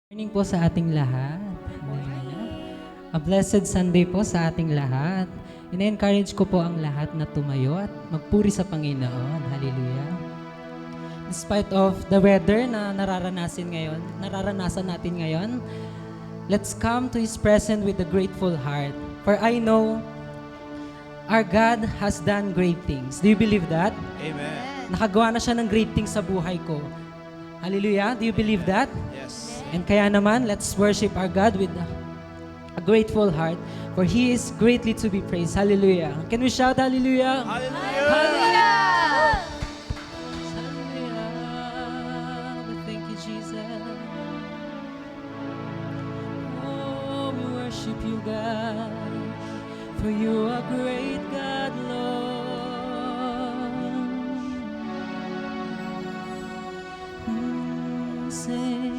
Morning po sa ating lahat. A blessed Sunday po sa ating lahat. Ina-encourage ko po ang lahat na tumayo at magpuri sa Panginoon. Hallelujah. Despite of the weather na nararanasan natin ngayon, let's come to His presence with a grateful heart. For I know our God has done great things. Do you believe that? Amen. Nakagawa na siya ng great things sa buhay ko. Hallelujah. Do you believe that? Yes. And kaya naman, let's worship our God with a grateful heart, for He is greatly to be praised. Hallelujah. Can we shout hallelujah? Hallelujah. Hallelujah. We thank you, Jesus. Oh, we worship you, God, for you are great, God, Lord. Sing.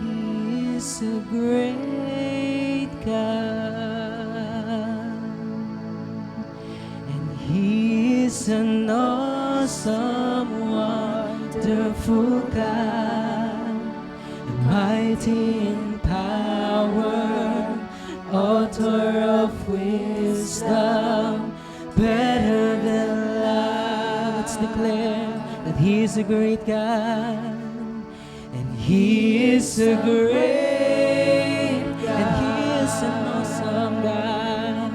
He is a great God, and He is an awesome, wonderful God, and mighty in power, author of wisdom, better than life. Let's declare that He is a great God. And He is a great God, and He is an awesome God,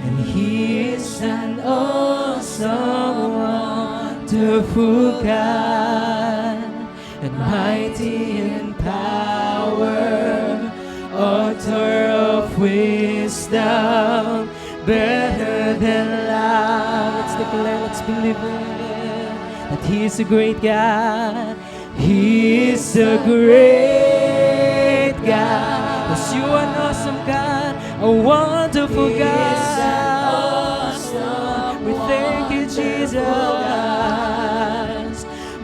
and He is an awesome, wonderful God, and mighty in power, author of wisdom, better than life. Let's declare, let's believe it, that He is a great God. He is a great God. Yes, you are an awesome God, a wonderful God. We thank you, Jesus.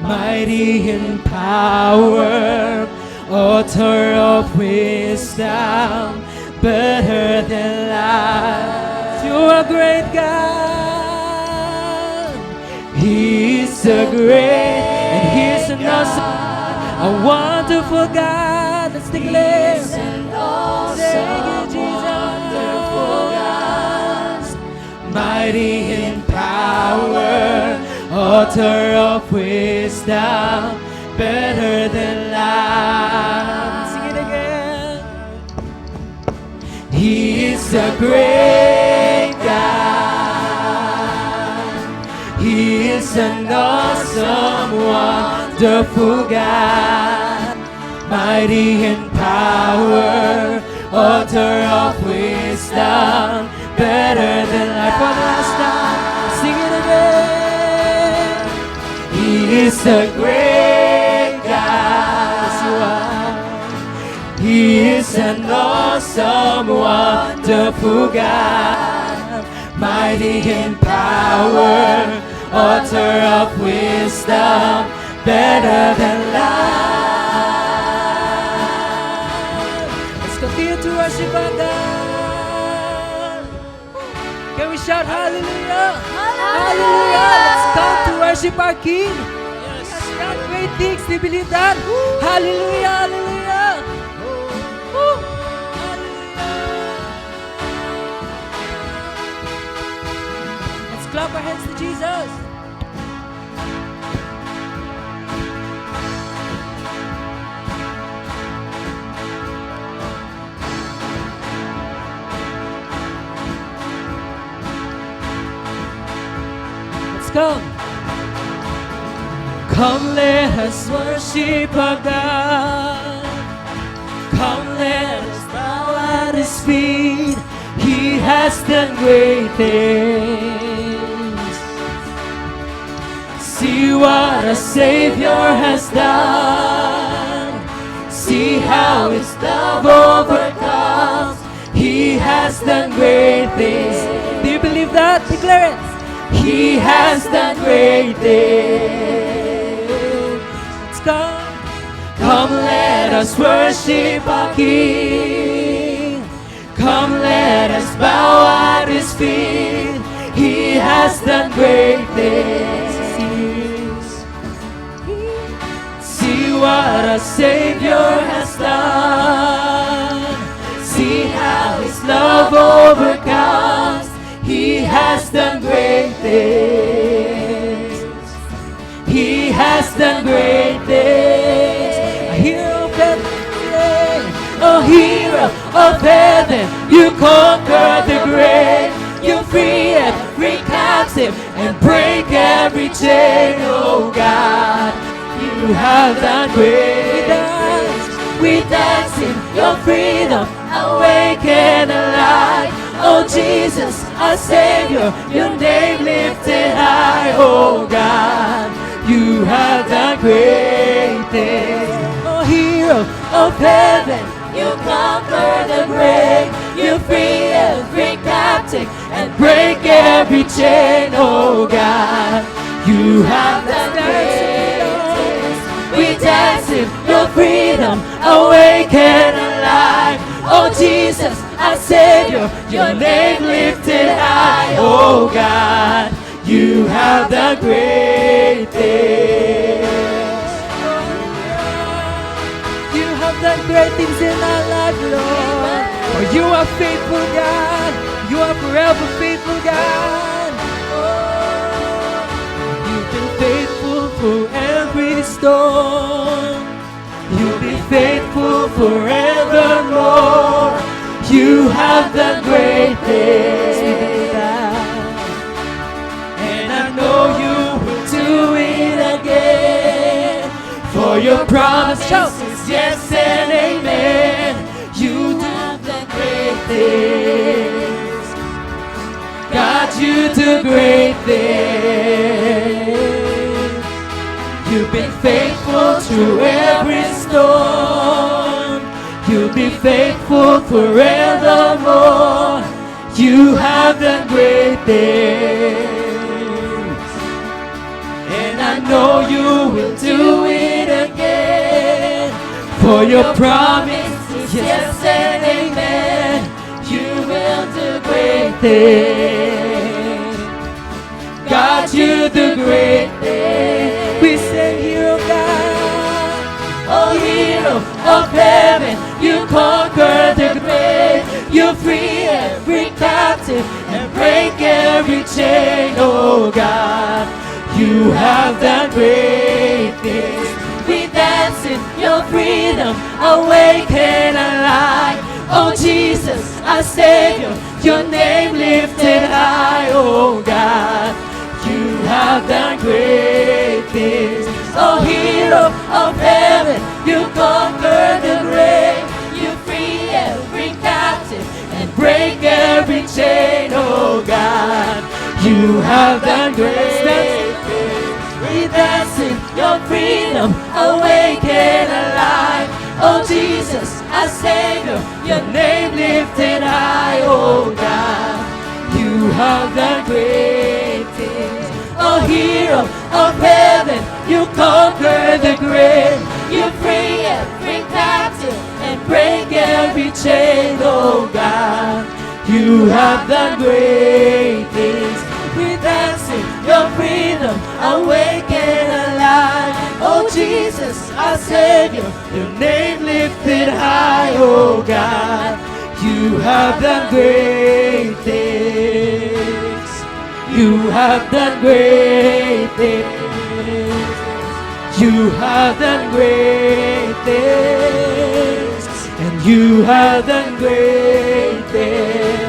Mighty in power, author of wisdom, better than life. You are a great God. He is a great, and He is an awesome, a wonderful God. Let's declare. He's an awesome, wonderful God. Mighty in power, author of wisdom, better than life. Sing it again. He is a great God. He is an awesome, wonderful God, mighty in power, author of wisdom, better than life. One last time, sing it again. He is a great God. Yes, you are. He is an awesome, wonderful God, mighty in power, author of wisdom, better than life. Let's continue to worship our God. Can we shout hallelujah? Hallelujah! Let's come to worship our King. Yes. He has done great things. Do you believe that? Hallelujah! Hallelujah! Woo. Hallelujah! Let's clap our hands to Jesus. Come. Come, let us worship our God. Come, let us bow at His feet. He has done great things. See what our Savior has done. See how His love overcomes. He has done great things. Do you believe that? Declare it. He has done great things. Let's go. Come, let us worship our King. Come, let us bow at His feet. He has done great things. our Savior has done. See how His love overcomes. He has done great things. He has done great things. A hero of heaven, a hero of heaven, you conquer the grave. You free every captive and break every chain, oh God. You have done great things. We dance in your freedom, awake and alive. Oh Jesus, our Savior, your name lifted high, oh God. You have done great things. Oh hero of heaven, you conquer the grave. You free every captive and break every chain, oh God. You have done great things. We dance in your freedom, awake and alive. Oh Jesus, our Savior, your name lifted high, oh God. You have done great things. You have done great things in our life, Lord. For you are faithful, God. You are forever faithful, God. Oh, you've been faithful through every storm. You'll be faithful forevermore. You have done great things. And I know you will do it again. For your promise is yes and amen. You have done great things. God, you do great things. You've been faithful through every storm. You'll be faithful forevermore. You have done great things. And I know you will do it again. For your promise is yes and amen. You will do great things. God, you do great things. We say, hero God, oh hero of heaven, you conquer the grave. You free every captive and break every chain, oh God. You have done great things. We dance in your freedom, awake and alive. Oh Jesus, our Savior, your name lifted high, oh God. You have done great things. Oh hero of heaven, you conquer the grave. You free every captive and break every chain, oh God. You have done great things. We dance in your freedom, awake and alive. Oh Jesus, our Savior, your name lifted high, oh God. You have done great things. Oh hero of heaven, you conquer the grave. You free every captive and break every chain, oh God. You have done great things. We dance in your freedom, awake and alive. Oh Jesus, our Savior, your name lifted high, oh God. You have done great things. You have done great things. You have done great things. And you have done great things.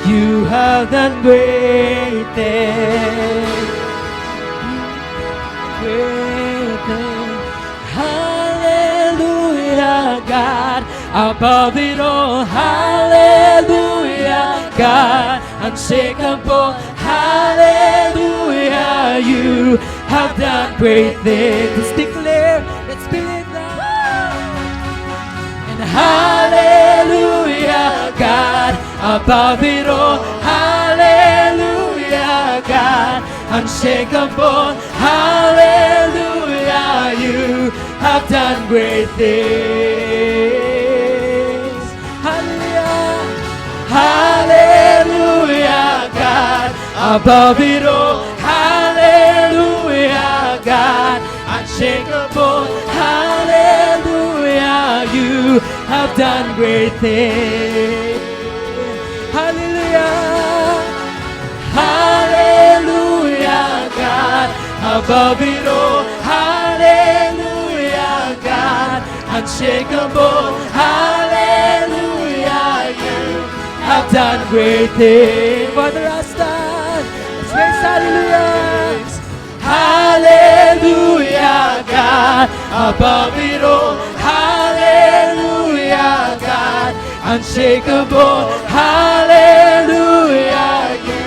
You have done great things. Great things. Hallelujah, God. Above it all, hallelujah, God. Unshakable, hallelujah. You have done great things. Let's declare, let's believe that. And hallelujah, God. Above it all, hallelujah, God. Unshakable, hallelujah. You have done great things. Hallelujah, hallelujah, God. Above it all, hallelujah, God. Unshakable, hallelujah. have done great things. Hallelujah. Hallelujah, God, above it all. Hallelujah, God, unshakable. Hallelujah, you have done great things. For the last time, let's raise hallelujah. Hallelujah, God, above it all. Hallelujah, God, unshakable. Hallelujah, you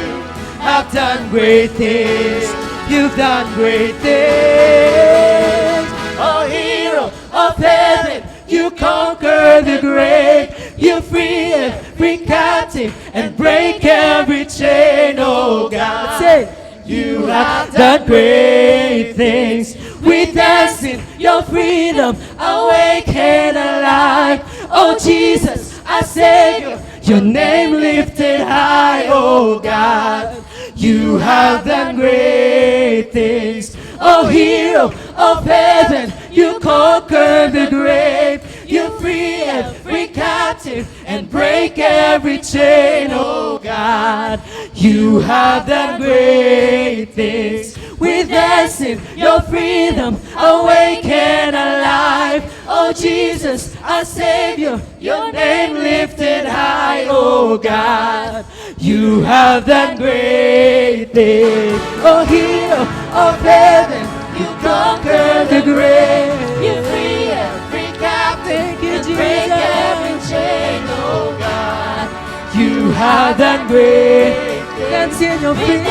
have done great things. You've done great things. Oh, hero of heaven, you conquer the grave. You free every captive and break every chain. Oh, God, say, you have done great things. We dance in your freedom, awake and alive. Oh, Jesus, our Savior, your name lifted high. Oh, God, you have done great things. Oh, hero of heaven, you conquer the grave. You free every captive and break every chain. Oh, God, you have done great things. We dance in your freedom, awake and alive. Oh, Jesus, our Savior, your name lifted high. Oh, God, you have done great things. Oh, hero of heaven, you conquer the grave. You free every captive and break every chain. Oh, God, you have done great. Dance in your freedom,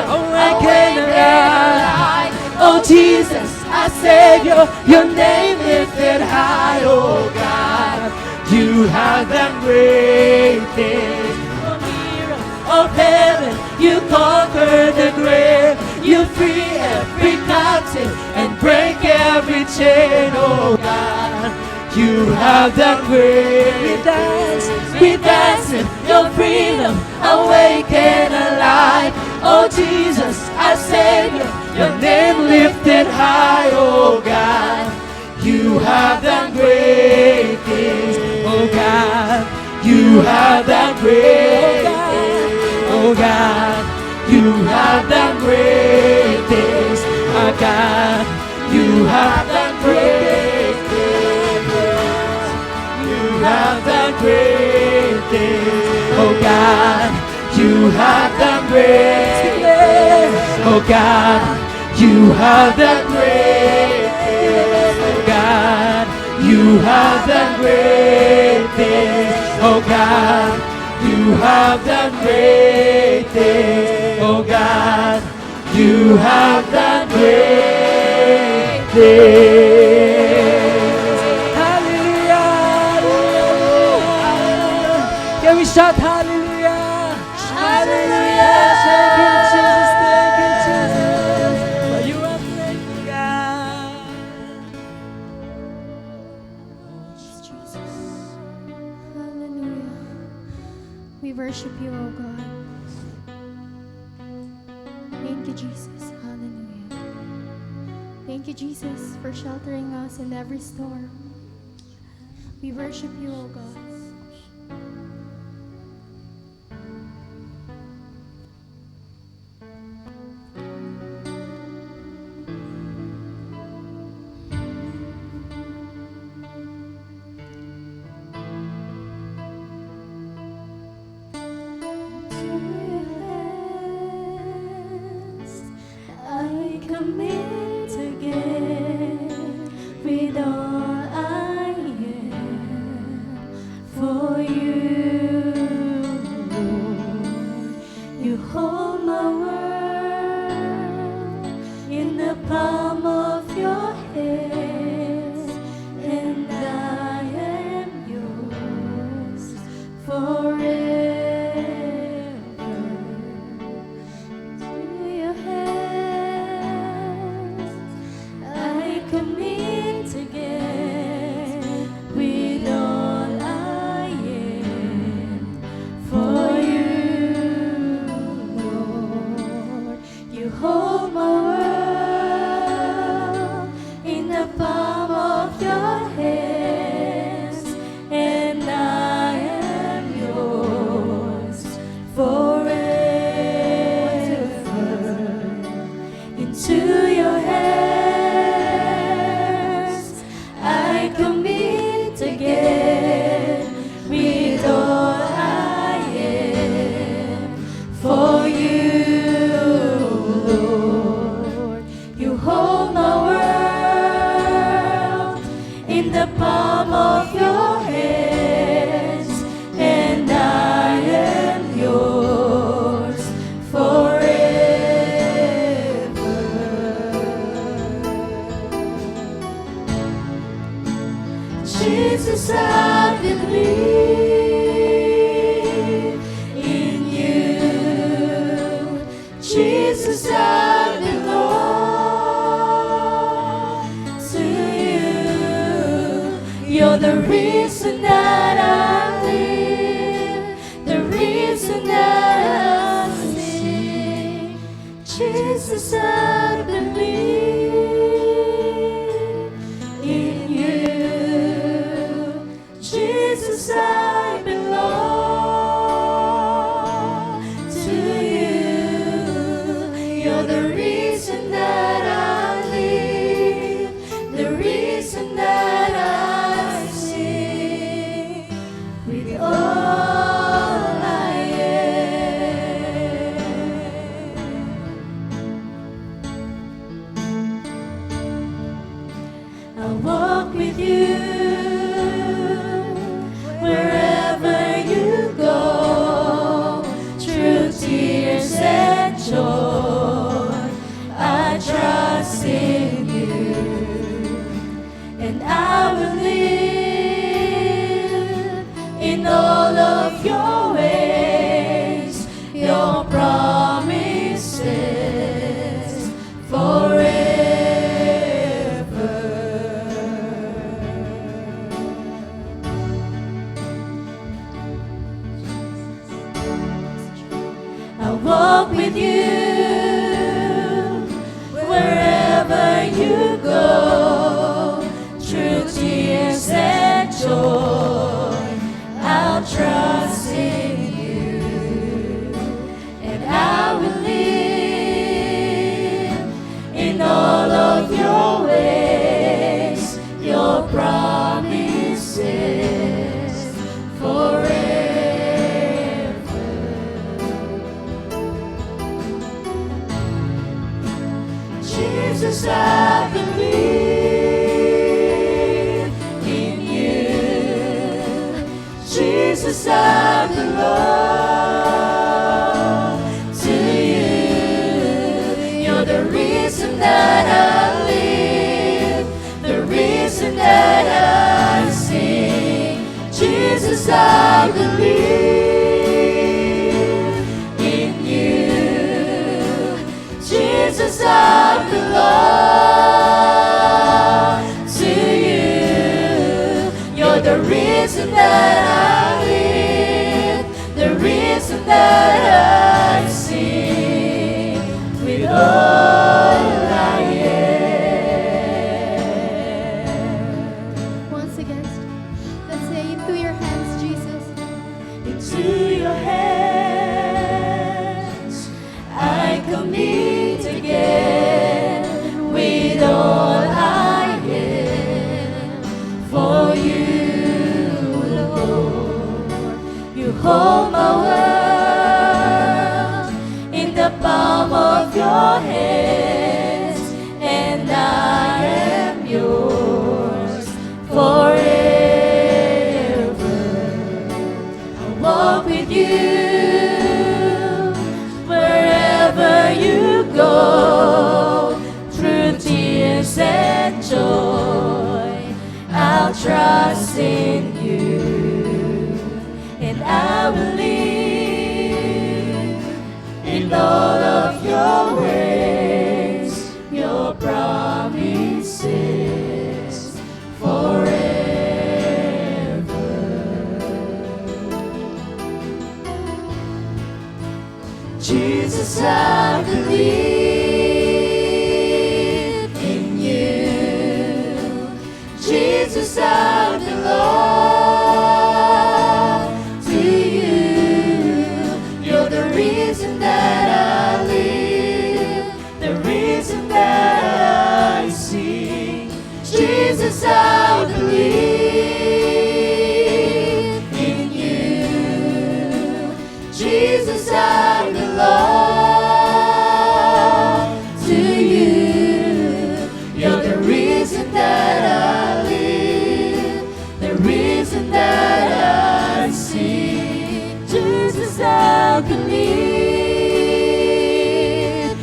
awake and alive. Oh, Jesus, our Savior, your name lifted high. Oh, God, you have done great things. Oh, hero of heaven, you conquer the grave. You free every captive and break every chain. Oh, God, you have done great. We dance in your freedom, awake and alive. Oh, Jesus, our Savior, your name lifted high. Oh, God, you have done great things. Oh, God, you have done great things. Oh, God, you have done great things. Oh, God, you have done great things. You have done great things. Oh, God, you have done great things. Oh, God, you have done great things. Oh, God, you have done great things. Oh, God, you have done great things. Oh, God, you have done great things. Hallelujah. Can we shout hallelujah? Hallelujah. Thank you, Jesus. Thank you, Jesus. For you are great, God. Jesus. Hallelujah. We worship you, oh God. Thank you, Jesus. Hallelujah. Thank you, Jesus, for sheltering us in every storm. We worship you, oh God. I commit again with all I am. palm of your hands, and I am yours forever. Jesus, I believe in you. Jesus, I belong to you. You're the reason that I live, the reason that I sing. Jesus, I believe in you. Jesus, I belong to you. You're the reason that I live, the reason that I sing with all I am. I'll walk with you wherever you go, through tears and joy. I trust in you, and I will live in all of your ways, your promises forever. I'll walk with you wherever you go, through tears and joy. I'll trust in you, and I will live in all of your ways, your promises forever. Jesus, I believe in you. Jesus, I belong to you. You're the reason that I live, the reason that I sing. Jesus, I believe in you. Jesus, I belong to you. You're the reason that I live, the reason that I sing with all I am. Once again, let's say, into your hands, Jesus. Into your hands I commit again, with all I am for you, Lord. You hold my world in the palm of your hands, and I am yours forever. I'll walk with you wherever you go, through tears and joy. I'll trust in you, and I will live in all of your ways, your promises forever. Jesus, I believe in you. Jesus, I belong to you. You're the reason that I live, the reason that I sing. Jesus, I believe in you. Jesus, I belong to you. You're the reason that I live, reason that I see. Jesus, I believe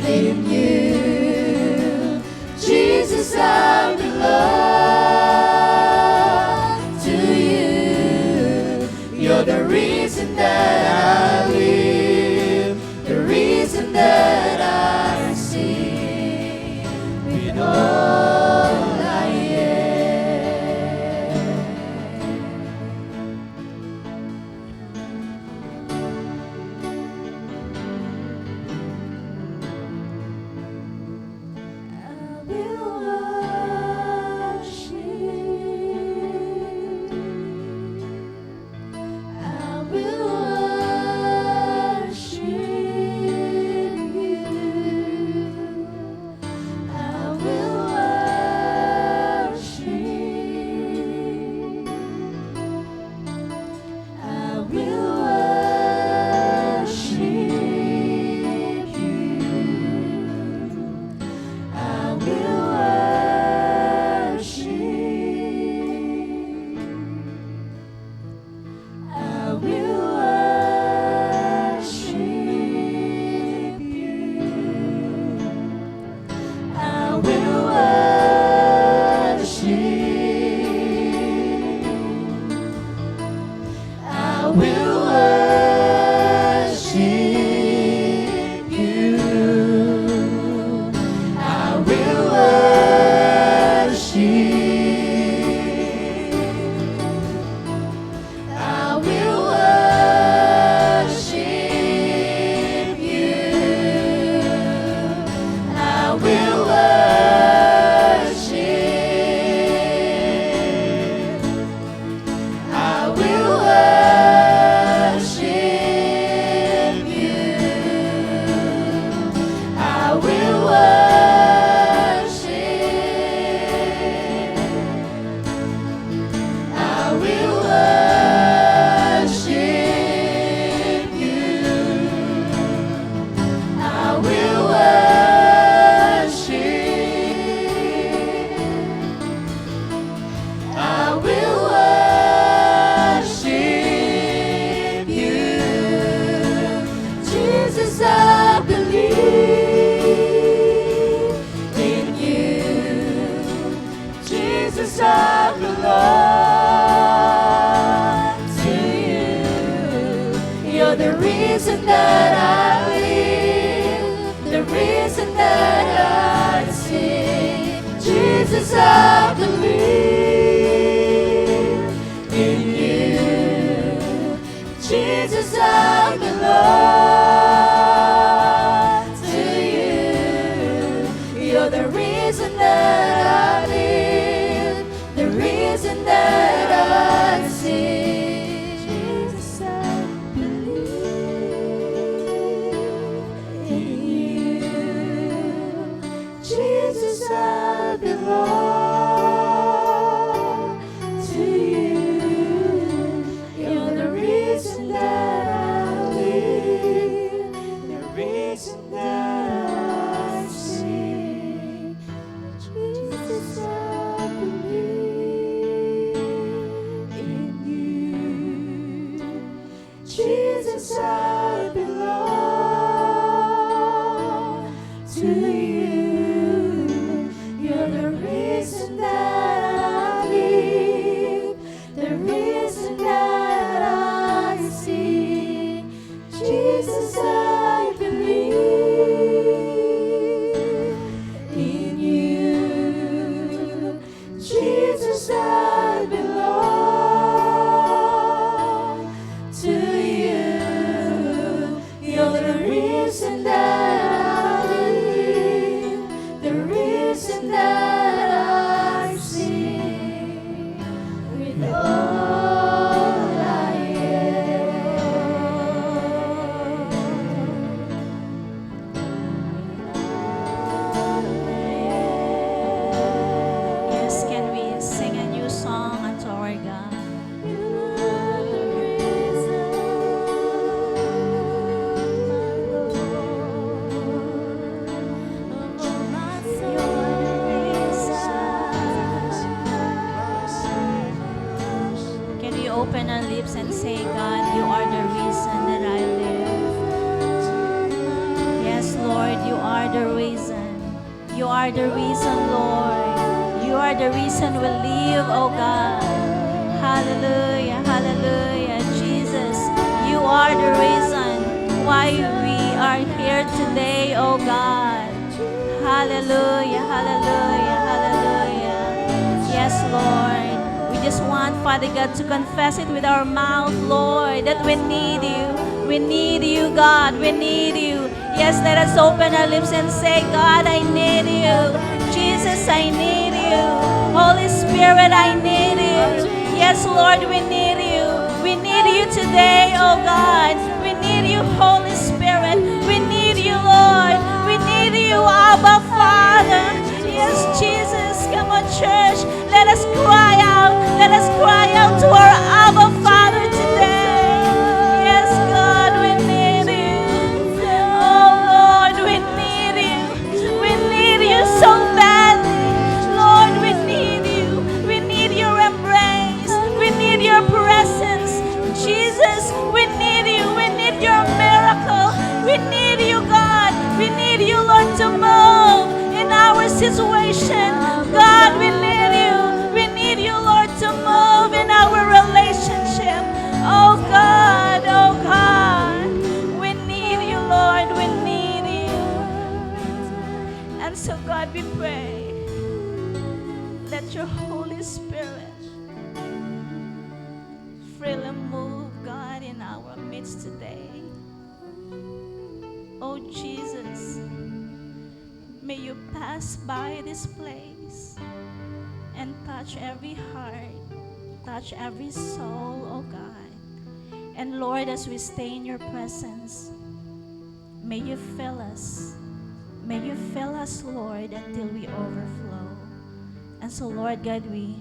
in you. Jesus, I belong to you. You're the reason that I live, the reason that I see with all I am. I will worship. I will worship you. I will worship. I will worship you. I will worship. I will worship you. I will worship. I will worship you. I will worship. I will worship you. I will worship. I will worship you. I will worship. I will worship you. I will worship. I will worship you. Jesus, I believe in you. Jesus, I belong to you. You're the reason that I live, the reason that I sing. Jesus, I believe in you. Jesus, I belong to you. You're the reason that I live, the reason that I sing. Jesus, I believe in you. Jesus, I belong to you. You're the reason that I live, the reason that I sing. Jesus, I believe in you. Jesus, I belong to you. You're the reason that I live, the reason that I see. Jesus, I believe in you. Jesus, I belong to you. You're the reason that I live, the reason that I sing with all I am. Yes, can we sing a new song unto our God? You're the reason, my Lord, of all my soul. open our lips and say, God, you are the reason that I live. Yes, Lord, you are the reason. You are the reason, Lord. You are the reason we live, oh God. Hallelujah, hallelujah. Jesus, you are the reason why we are here today, oh God. Hallelujah, hallelujah, hallelujah. Yes, Lord. We just want, Father God, to confess it with our mouth, Lord, that we need you. We need you, God. We need you. Yes, let us open our lips and say, God, I need you. Jesus, I need you. Holy Spirit, I need you. Yes, Lord, we need you. We need you today, oh God. We need you, Holy Spirit. We need you, Lord. We need you, Abba, Father. Yes, Jesus, come on, church. Let us cry out. Let us cry out to our Abba, Father today. Yes, God, we need you. Oh, Lord, we need you. We need you so badly. Lord, we need you. We need your embrace. We need your presence. Jesus, we need you. We need your miracle. We need you, God. We need you, Lord, to move in our situation. God, we need you. We need you, Lord, to move in our relationship. Oh, God. Oh, God. We need you, Lord. We need you. And so, God, we pray. Let your Holy Spirit freely move, God, in our midst today. Oh, Jesus, may you pass by this place and touch every heart, touch every soul, oh God. And Lord, as we stay in your presence, may you fill us. May you fill us, Lord, until we overflow. And so, Lord God, we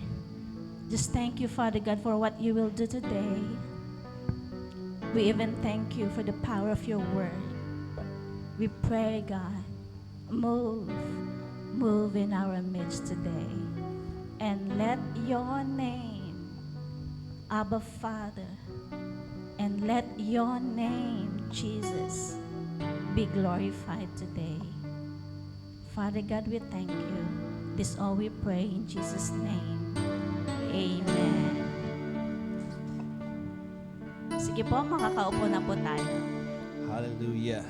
just thank you, Father God, for what you will do today. We even thank you for the power of your word. We pray, God, move in our midst today. And let your name, Abba Father, and let your name, Jesus, be glorified today. Father God, we thank you. This all we pray in Jesus' name. Amen. Sige po, makakaupo na po tayo. Hallelujah.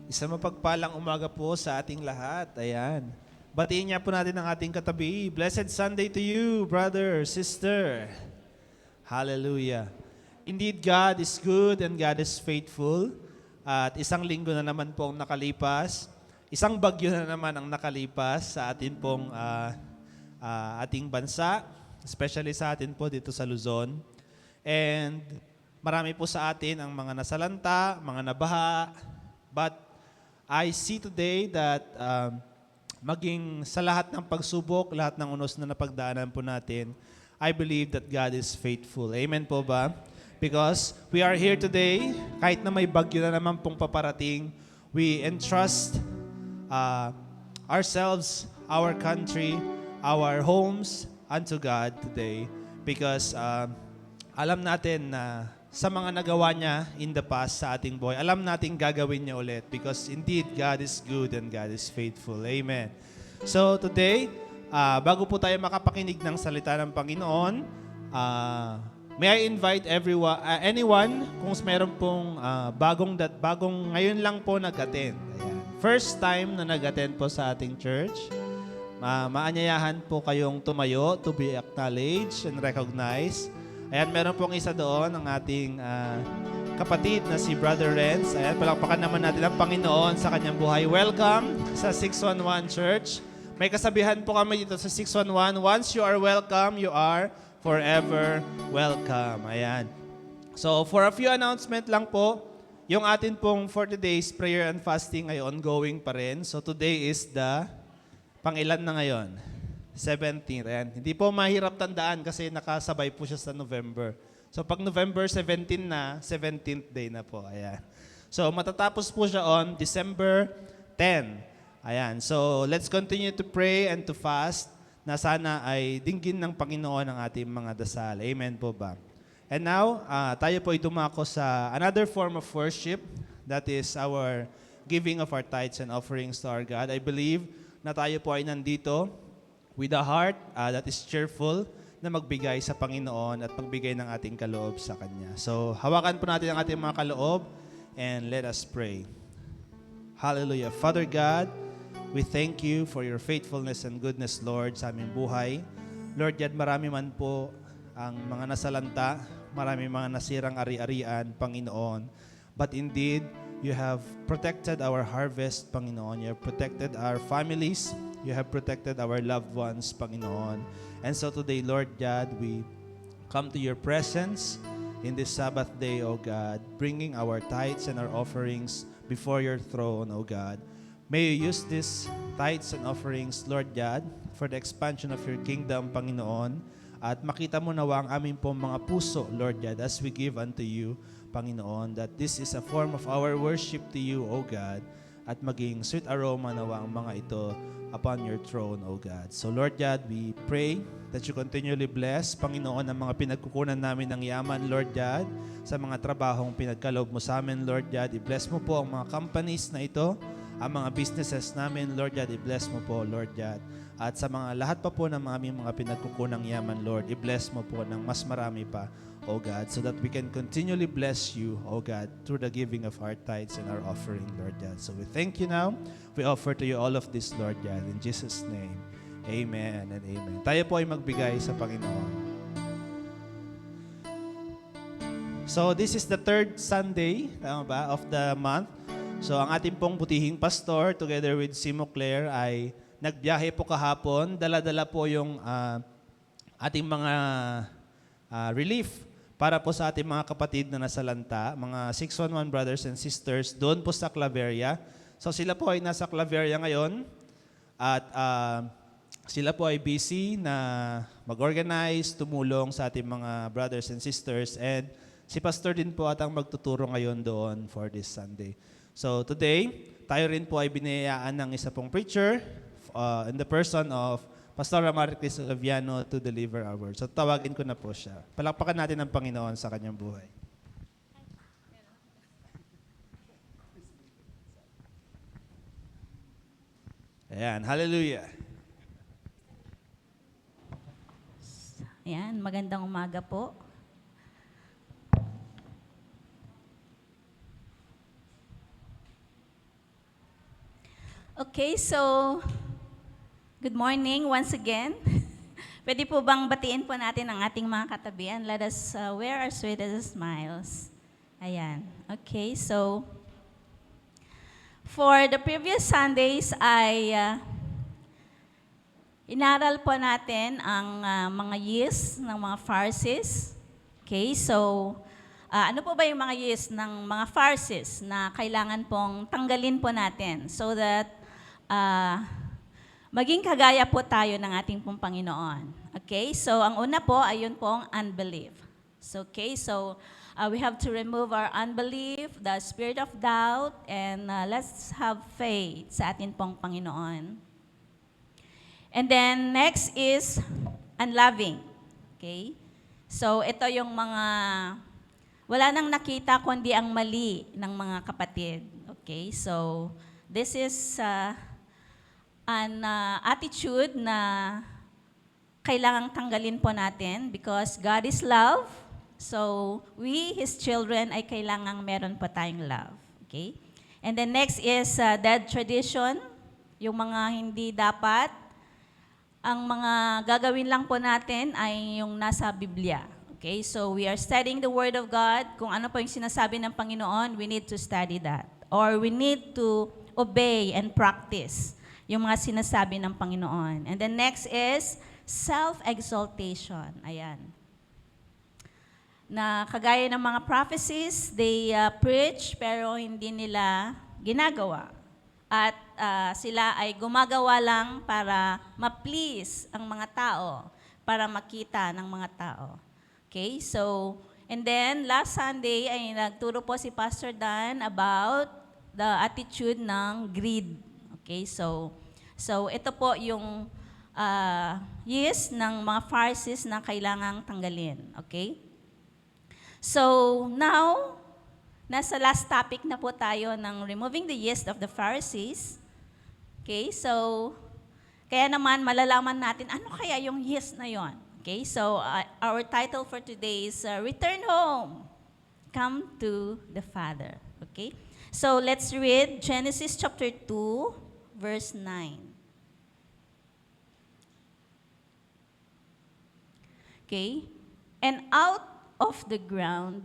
Isang mapagpalang umaga po sa ating lahat. Ayan. Batiin niya po natin ang ating katabi. Blessed Sunday to you, brother, sister. Hallelujah. Indeed, God is good and God is faithful. At isang linggo na naman po ang nakalipas. Isang bagyo na naman ang nakalipas sa atin pong ating bansa, especially sa atin po dito sa Luzon. And marami po sa atin ang mga nasalanta, mga nabaha. But I see today that maging sa lahat ng pagsubok, lahat ng unos na napagdaanan po natin, I believe that God is faithful. Amen po ba? Because we are here today, kahit na may bagyo na naman pong paparating, we entrust ourselves, our country, our homes unto God today. Because alam natin na sa mga nagawa niya in the past sa ating buhay, alam natin gagawin niya ulit. Because indeed, God is good and God is faithful. Amen. So today, bago po tayo makapakinig ng salita ng Panginoon, may I invite anyone kung meron pong bagong ngayon lang po nag-attend. Ayan. First time na nag-attend po sa ating church. Maanyayahan po kayong tumayo to be acknowledged and recognized. Ayan, meron pong isa doon, ang ating kapatid na si Brother Renz. Ayan, palakpakan naman natin ang Panginoon sa kanyang buhay. Welcome sa 611 Church. May kasabihan po kami dito sa 611, once you are welcome, you are forever welcome. Ayan. So, for a few announcement lang po, yung atin pong 40 days prayer and fasting ay ongoing pa rin. So, today is the pangilan na ngayon? 17th. Ayan. Hindi po mahirap tandaan kasi nakasabay po siya sa November. So, pag November 17 na, 17th day na po. Ayan. So, matatapos po siya on December 10. Ayan. So, let's continue to pray and to fast. na sana ay dinggin ng Panginoon ang ating mga dasal. Amen po ba? And now, tayo po ay dumako sa another form of worship, that is our giving of our tithes and offerings to our God. I believe na tayo po ay nandito with a heart that is cheerful na magbigay sa Panginoon at magbigay ng ating kaloob sa Kanya. So, hawakan po natin ang ating mga kaloob and let us pray. Hallelujah. Father God, we thank you for your faithfulness and goodness, Lord, sa aming buhay. Lord, yan marami man po ang mga nasalanta, marami mga nasirang ari-arian, Panginoon. But indeed, you have protected our harvest, Panginoon. You have protected our families. You have protected our loved ones, Panginoon. And so today, Lord God, we come to your presence in this Sabbath day, O God, bringing our tithes and our offerings before your throne, O God. May you use these tithes and offerings, Lord God, for the expansion of your kingdom, Panginoon. At makita mo nawa ang aming pong mga puso, Lord God, as we give unto you, Panginoon, that this is a form of our worship to you, O God, at maging sweet aroma nawa ang mga ito upon your throne, O God. So Lord God, we pray that you continually bless, Panginoon, ang mga pinagkukunan namin ng yaman, Lord God, sa mga trabahong pinagkaloob mo sa amin, Lord God. I-bless mo po ang mga companies na ito, ang mga businesses namin, Lord God. I-bless mo po, Lord God. At sa mga lahat pa po ng aming mga pinagkukunang yaman, Lord, i-bless mo po ng mas marami pa, O God, so that we can continually bless you, O God, through the giving of our tithes and our offering, Lord God. So we thank you now. We offer to you all of this, Lord God, in Jesus' name. Amen and amen. Tayo po ay magbigay sa Panginoon. So this is the third Sunday, tama ba, of the month. So ang ating pong butihing pastor, together with Simo Claire, ay nagbiyahe po kahapon. Dala-dala po yung ating mga relief para po sa ating mga kapatid na nasalanta, mga 611 brothers and sisters, doon po sa Claveria. So sila po ay nasa Claveria ngayon at sila po ay busy na mag-organize, tumulong sa ating mga brothers and sisters, and si pastor din po at ang magtuturo ngayon doon for this Sunday. So today, tayo rin po ay binayaan ng isa pong preacher in the person of Pastor Maricris Laviano to deliver our word. So tawagin ko na po siya. Palakpakan natin ang Panginoon sa kanyang buhay. Ayan, hallelujah. Ayan, magandang umaga po. Okay, so good morning once again. Pwede po bang batiin po natin ang ating mga katabian? Let us wear our sweetest smiles. Ayan. Okay, so for the previous Sundays ay inaral po natin ang mga yeast ng mga Pharisees. Okay, so ano po ba yung mga yeast ng mga Pharisees na kailangan pong tanggalin po natin so that maging kagaya po tayo ng ating pong Panginoon. Okay? So, ang una po ay yun pong unbelief. So, okay? So, we have to remove our unbelief, the spirit of doubt, and let's have faith sa ating pong Panginoon. And then, next is unloving. Okay? So, ito yung mga, wala nang nakita kundi ang mali ng mga kapatid. Okay? So, this is an attitude na kailangang tanggalin po natin because God is love. So, we, His children, ay kailangang meron po tayong love. Okay? And then next is dead tradition. Yung mga hindi dapat. Ang mga gagawin lang po natin ay yung nasa Biblia. Okay? So, we are studying the Word of God. Kung ano po yung sinasabi ng Panginoon, we need to study that. Or we need to obey and practice yung mga sinasabi ng Panginoon. And then next is self-exaltation. Ayan. Na kagaya ng mga prophecies, they preach pero hindi nila ginagawa. At sila ay gumagawa lang para ma-please ang mga tao, para makita ng mga tao. Okay? So, and then last Sunday ay nagturo po si Pastor Dan about the attitude ng greed. Okay, so ito po yung yeast ng mga Pharisees na kailangang tanggalin. Okay? So, now, nasa last topic na po tayo ng removing the yeast of the Pharisees. Okay? So, kaya naman malalaman natin, ano kaya yung yeast na yon? Okay? So, our title for today is Return Home. Come to the Father. Okay? So, let's read Genesis chapter 2, verse 9. Okay? And out of the ground,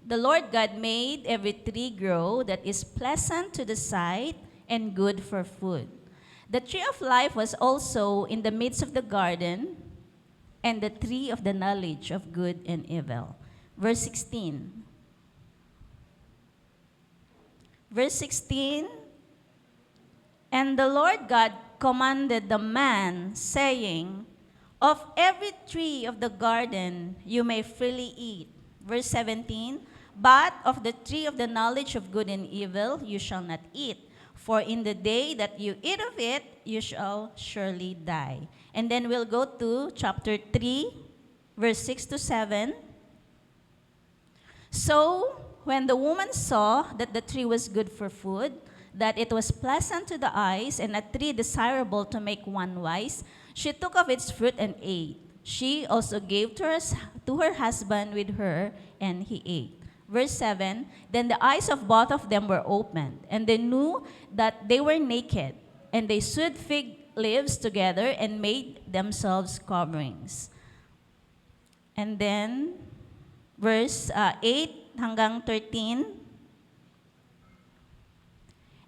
the Lord God made every tree grow that is pleasant to the sight and good for food. The tree of life was also in the midst of the garden, and the tree of the knowledge of good and evil. Verse 16. Verse 16, and the Lord God commanded the man, saying, of every tree of the garden you may freely eat. Verse 17, but of the tree of the knowledge of good and evil you shall not eat, for in the day that you eat of it, you shall surely die. And then we'll go to chapter 3, verse 6 to 7. So, when the woman saw that the tree was good for food, that it was pleasant to the eyes, and a tree desirable to make one wise, she took of its fruit and ate. She also gave to her husband with her, and he ate. Verse 7, then the eyes of both of them were opened, and they knew that they were naked, and they sewed fig leaves together and made themselves coverings. And then, verse 8 hanggang 13,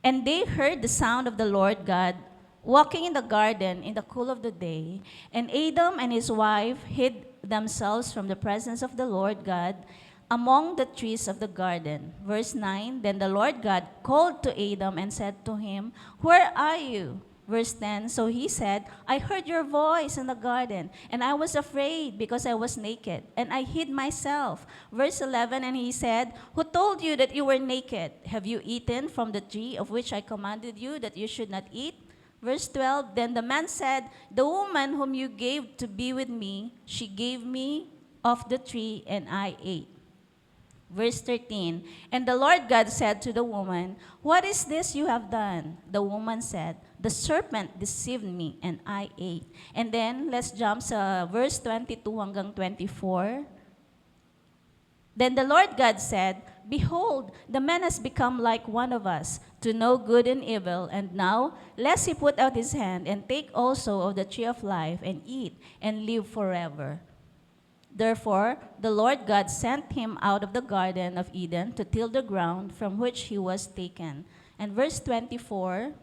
and they heard the sound of the Lord God walking in the garden in the cool of the day, and Adam and his wife hid themselves from the presence of the Lord God among the trees of the garden. Verse 9, then the Lord God called to Adam and said to him, where are you? Verse 10, so he said, I heard your voice in the garden, and I was afraid because I was naked, and I hid myself. Verse 11, and he said, who told you that you were naked? Have you eaten from the tree of which I commanded you that you should not eat? Verse 12, then the man said, the woman whom you gave to be with me, she gave me of the tree, and I ate. Verse 13, and the Lord God said to the woman, what is this you have done? The woman said, the serpent deceived me, and I ate. And then, let's jump sa verse 22 hanggang 24. Then the Lord God said, behold, the man has become like one of us, to know good and evil, and now, lest he put out his hand, and take also of the tree of life, and eat, and live forever. Therefore, the Lord God sent him out of the Garden of Eden to till the ground from which he was taken. And verse 24,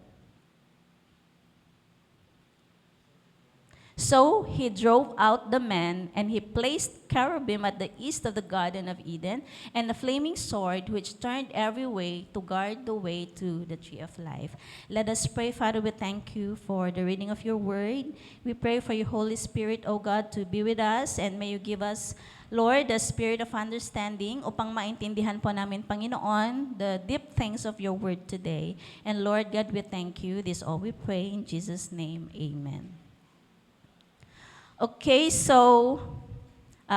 so he drove out the man, and he placed cherubim at the east of the Garden of Eden, and a flaming sword which turned every way to guard the way to the tree of life. Let us pray. Father, we thank you for the reading of your word. We pray for your Holy Spirit, O God, to be with us, and may you give us, Lord, the spirit of understanding upang maintindihan po namin, Panginoon, the deep things of your word today. And Lord God, we thank you. This all we pray in Jesus' name. Amen. Okay, so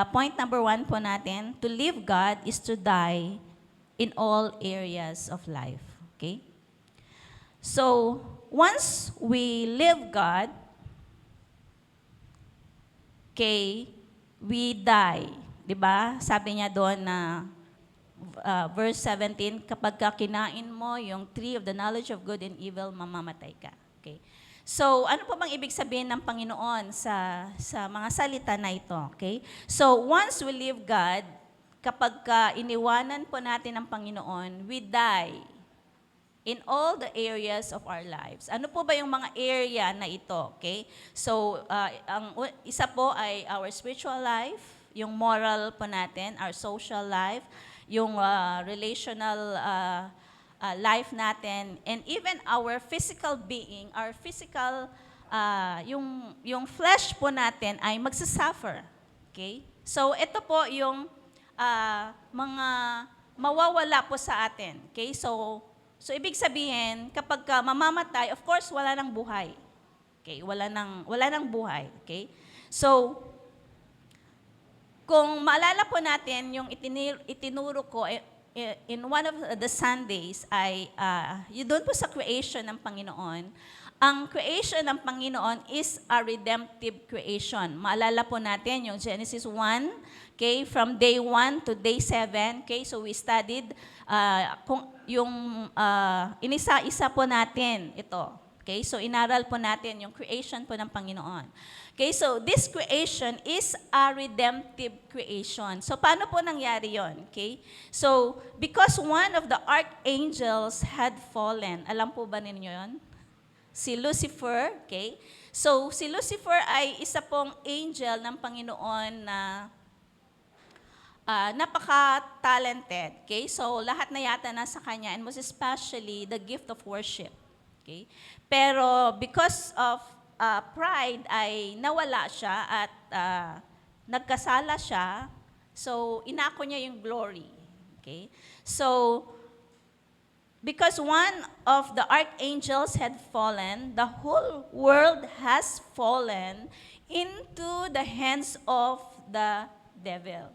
point number 1 po natin, to live God is to die in all areas of life. Okay? So, once we live God, okay, we die. Diba? Sabi niya doon na verse 17, kapag kinain mo yung tree of the knowledge of good and evil, mamamatay ka. Okay? So, ano po bang ibig sabihin ng Panginoon sa mga salita na ito? Okay? So, once we live God, kapag iniwanan po natin ang Panginoon, we die in all the areas of our lives. Ano po ba yung mga area na ito? Okay? So, ang isa po ay our spiritual life, yung moral po natin, our social life, yung relational life natin, and even our physical being, our physical, yung flesh po natin ay magsasuffer. Okay? So, ito po yung mga mawawala po sa atin. Okay? So ibig sabihin, kapag mamamatay, of course, wala nang buhay. Okay? Wala nang buhay. Okay? So, kung maalala po natin, yung itinuro ko in one of the Sundays ay yun doon po sa creation ng Panginoon. Ang creation ng Panginoon is a redemptive creation. Maalala po natin yung Genesis 1, okay, from day 1 to day 7. Okay, so we studied kung yung inisa-isa po natin ito. Okay, so inaral po natin yung creation po ng Panginoon. Okay, so this creation is a redemptive creation. So paano po nangyari yon? Okay, so because one of the archangels had fallen, alam po ba ninyo yon? Si Lucifer, okay? So si Lucifer ay isa pong angel ng Panginoon na napaka-talented. Okay, so lahat na yata nasa kanya, and most especially the gift of worship. Okay, pero because of pride ay nawala siya at nagkasala siya, so inako niya yung glory. Okay? So, because one of the archangels had fallen, the whole world has fallen into the hands of the devil.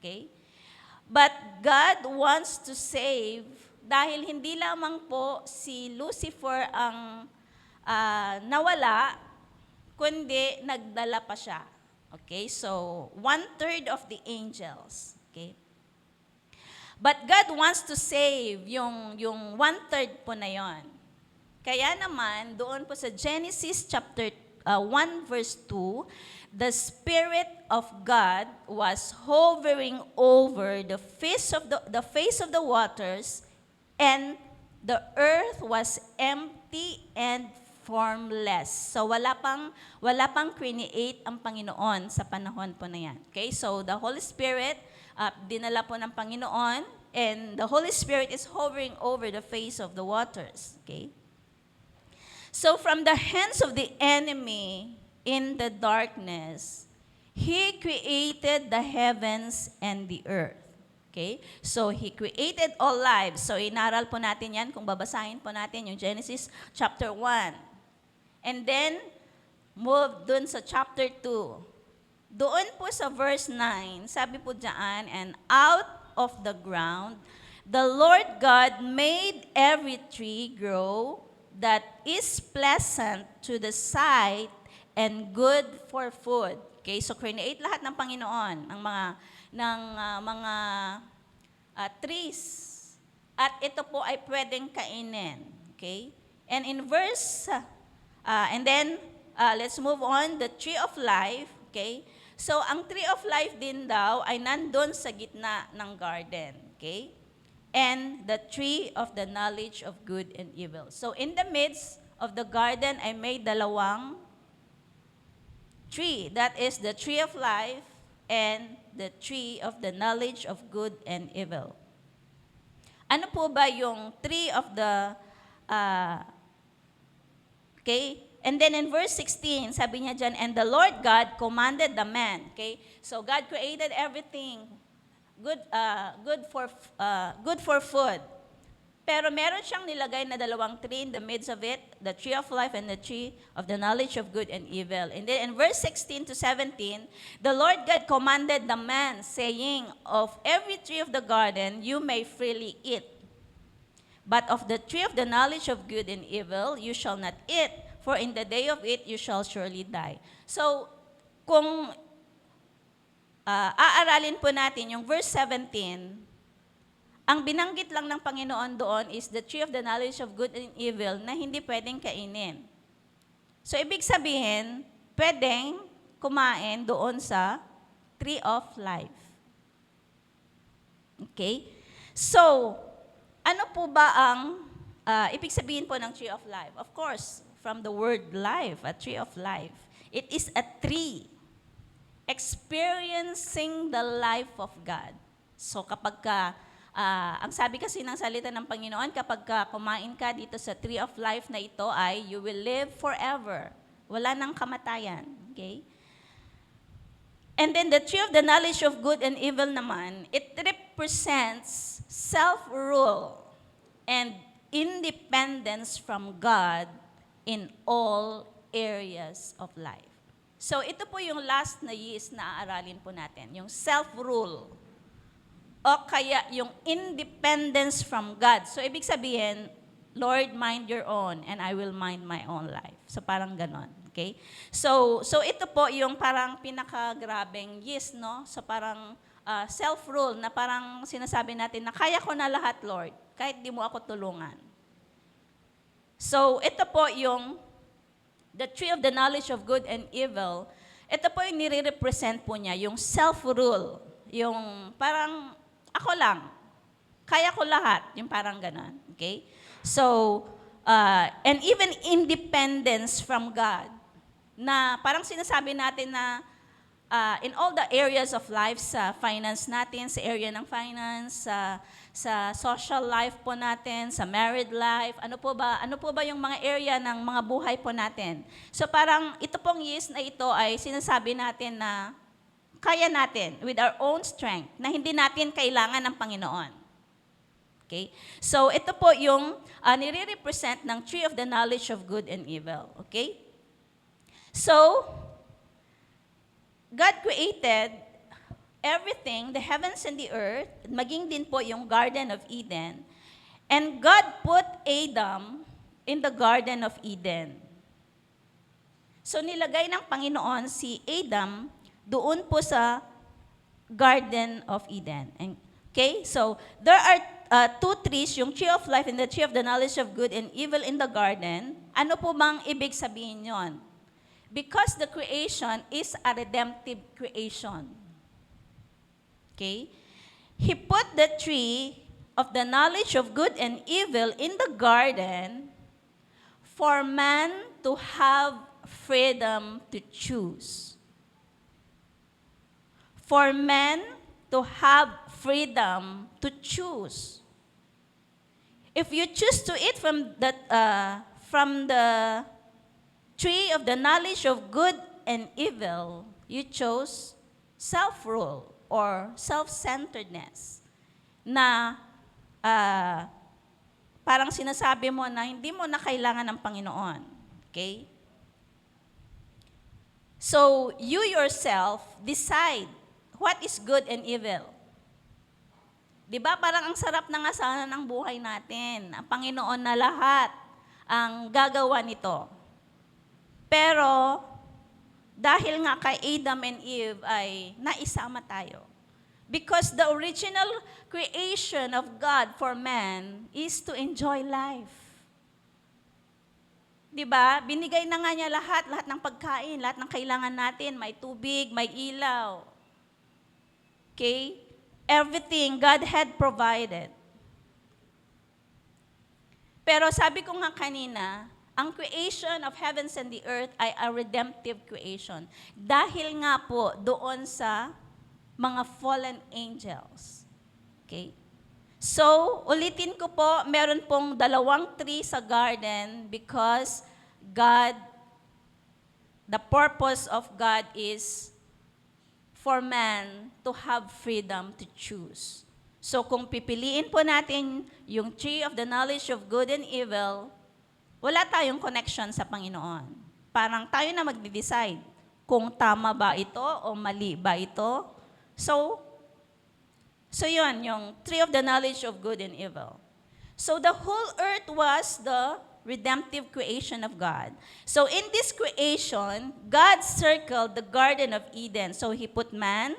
Okay? But God wants to save, dahil hindi lamang po si Lucifer ang nawala, kundi nagdala pa siya. Okay, so 1/3 of the angels. Okay, but God wants to save yung 1/3 po na yon. Kaya naman doon po sa Genesis chapter 1 verse 2, the Spirit of God was hovering over the face of the waters, and the earth was empty and formless. So wala pang create ang Panginoon sa panahon po na yan. Okay? So the Holy Spirit dinala po ng Panginoon, and the Holy Spirit is hovering over the face of the waters. Okay? So from the hands of the enemy in the darkness, He created the heavens and the earth. Okay? So, He created all lives. So, inaral po natin yan kung babasahin po natin yung Genesis chapter 1. And then, move dun sa chapter 2. Doon po sa verse 9, sabi po dyan, and out of the ground, the Lord God made every tree grow that is pleasant to the sight and good for food. Okay, so create lahat ng Panginoon ng mga trees. At ito po ay pwedeng kainin. Okay? And in verse and then let's move on, the tree of life. Okay? So ang tree of life din daw ay nandun sa gitna ng garden. Okay? And the tree of the knowledge of good and evil. So in the midst of the garden ay may dalawang tree. That is the tree of life and the tree of the knowledge of good and evil. Ano po ba yung tree of the okay? And then in verse 16, sabi niya dyan, and the Lord God commanded the man. Okay? So God created everything good for food. Pero meron siyang nilagay na dalawang tree in the midst of it, the tree of life and the tree of the knowledge of good and evil. And then in verse 16 to 17, the Lord God commanded the man, saying, of every tree of the garden you may freely eat, but of the tree of the knowledge of good and evil you shall not eat, for in the day of it you shall surely die. So, kung aaralin po natin yung verse 17, ang binanggit lang ng Panginoon doon is the tree of the knowledge of good and evil na hindi pwedeng kainin. So, ibig sabihin, pwedeng kumain doon sa tree of life. Okay? So, ano po ba ang ibig sabihin po ng tree of life? Of course, from the word life, a tree of life. It is a tree experiencing the life of God. So, kapag ang sabi kasi ng salita ng Panginoon, kapag kumain ka dito sa tree of life na ito ay you will live forever. Wala nang kamatayan. Okay? And then the tree of the knowledge of good and evil naman, it represents self-rule and independence from God in all areas of life. So ito po yung last na years na aaralin po natin, yung self-rule o kaya yung independence from God. So ibig sabihin, Lord, mind your own and I will mind my own life. So parang ganon. Okay? So ito po yung parang pinakagrabeng yes, no? So parang self-rule na parang sinasabi natin na kaya ko na lahat, Lord, kahit di mo ako tulungan. So ito po yung the tree of the knowledge of good and evil. Ito po yung nire-represent po niya, yung self-rule. Yung parang ako lang, kaya ko lahat, yung parang ganon. Okay? So, and even independence from God, na parang sinasabi natin na in all the areas of life, sa finance natin, sa area ng finance, sa social life po natin, sa married life, ano po ba yung mga area ng mga buhay po natin. So parang ito pong yes na ito ay sinasabi natin na kaya natin with our own strength, na hindi natin kailangan ng Panginoon. Okay? So, ito po yung nire-represent ng tree of the knowledge of good and evil. Okay? So, God created everything, the heavens and the earth, maging din po yung Garden of Eden. And God put Adam in the Garden of Eden. So, nilagay ng Panginoon si Adam doon po sa Garden of Eden. Okay? So, there are two trees, yung tree of life and the tree of the knowledge of good and evil in the garden. Ano po bang ibig sabihin yon? Because the creation is a redemptive creation. Okay? He put the tree of the knowledge of good and evil in the garden for man to have freedom to choose. For men to have freedom to choose. If you choose to eat from the tree of the knowledge of good and evil, you chose self-rule or self-centeredness na parang sinasabi mo na hindi mo na kailangan ng Panginoon. Okay? So, you yourself decide what is good and evil. Di ba parang ang sarap na nga sana ng buhay natin. Ang Panginoon na lahat ang gagawa nito. Pero, dahil nga kay Adam and Eve ay naisama tayo. Because the original creation of God for man is to enjoy life. Di ba? Binigay na nga niya lahat ng pagkain, lahat ng kailangan natin. May tubig, may ilaw. Okay? Everything God had provided. Pero sabi ko nga kanina, ang creation of heavens and the earth ay a redemptive creation. Dahil nga po doon sa mga fallen angels. Okay? So, ulitin ko po, meron pong 2 tree sa garden because God, the purpose of God is for man to have freedom to choose. So kung pipiliin po natin yung tree of the knowledge of good and evil, wala tayong connection sa Panginoon. Parang tayo na magde-decide kung tama ba ito o mali ba ito. So yun, yung tree of the knowledge of good and evil. So the whole earth was the redemptive creation of God. So in this creation, God circled the Garden of Eden. So He put man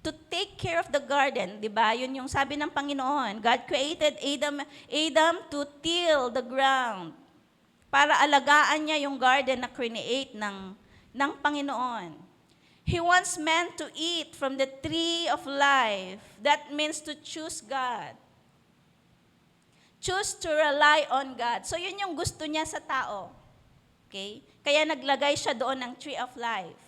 to take care of the garden. Diba? Yun yung sabi ng Panginoon. God created Adam to till the ground para alagaan niya yung garden na create ng Panginoon. He wants man to eat from the tree of life. That means to choose God. Choose to rely on God. So yun yung gusto niya sa tao. Okay? Kaya naglagay siya doon ng tree of life.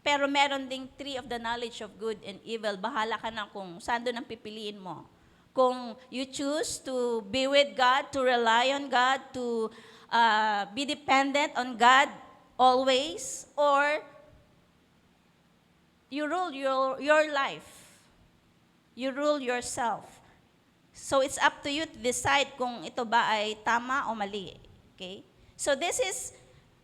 Pero meron ding tree of the knowledge of good and evil. Bahala ka na kung saan doon ang pipiliin mo. Kung you choose to be with God, to rely on God, to be dependent on God always, or you rule your life. You rule yourself. So it's up to you to decide kung ito ba ay tama o mali. Okay? So this is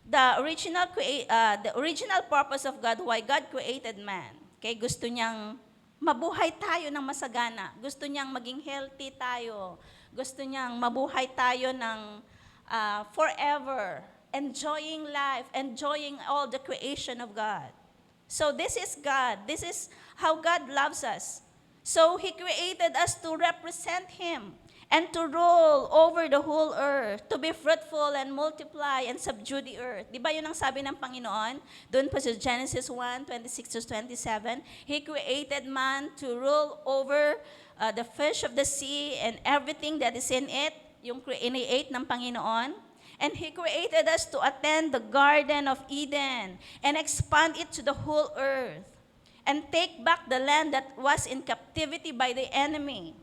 the original purpose of God, why God created man. Okay, gusto niyang mabuhay tayo ng masagana. Gusto niyang maging healthy tayo. Gusto niyang mabuhay tayo ng forever, enjoying life, enjoying all the creation of God. So this is God. This is how God loves us. So He created us to represent Him and to rule over the whole earth, to be fruitful and multiply and subdue the earth. Di ba yun ang sabi ng Panginoon? Doon po sa Genesis 1:26-27, He created man to rule over the fish of the sea and everything that is in it, yung create ng Panginoon. And He created us to attend the Garden of Eden and expand it to the whole earth and take back the land that was in captivity by the enemy.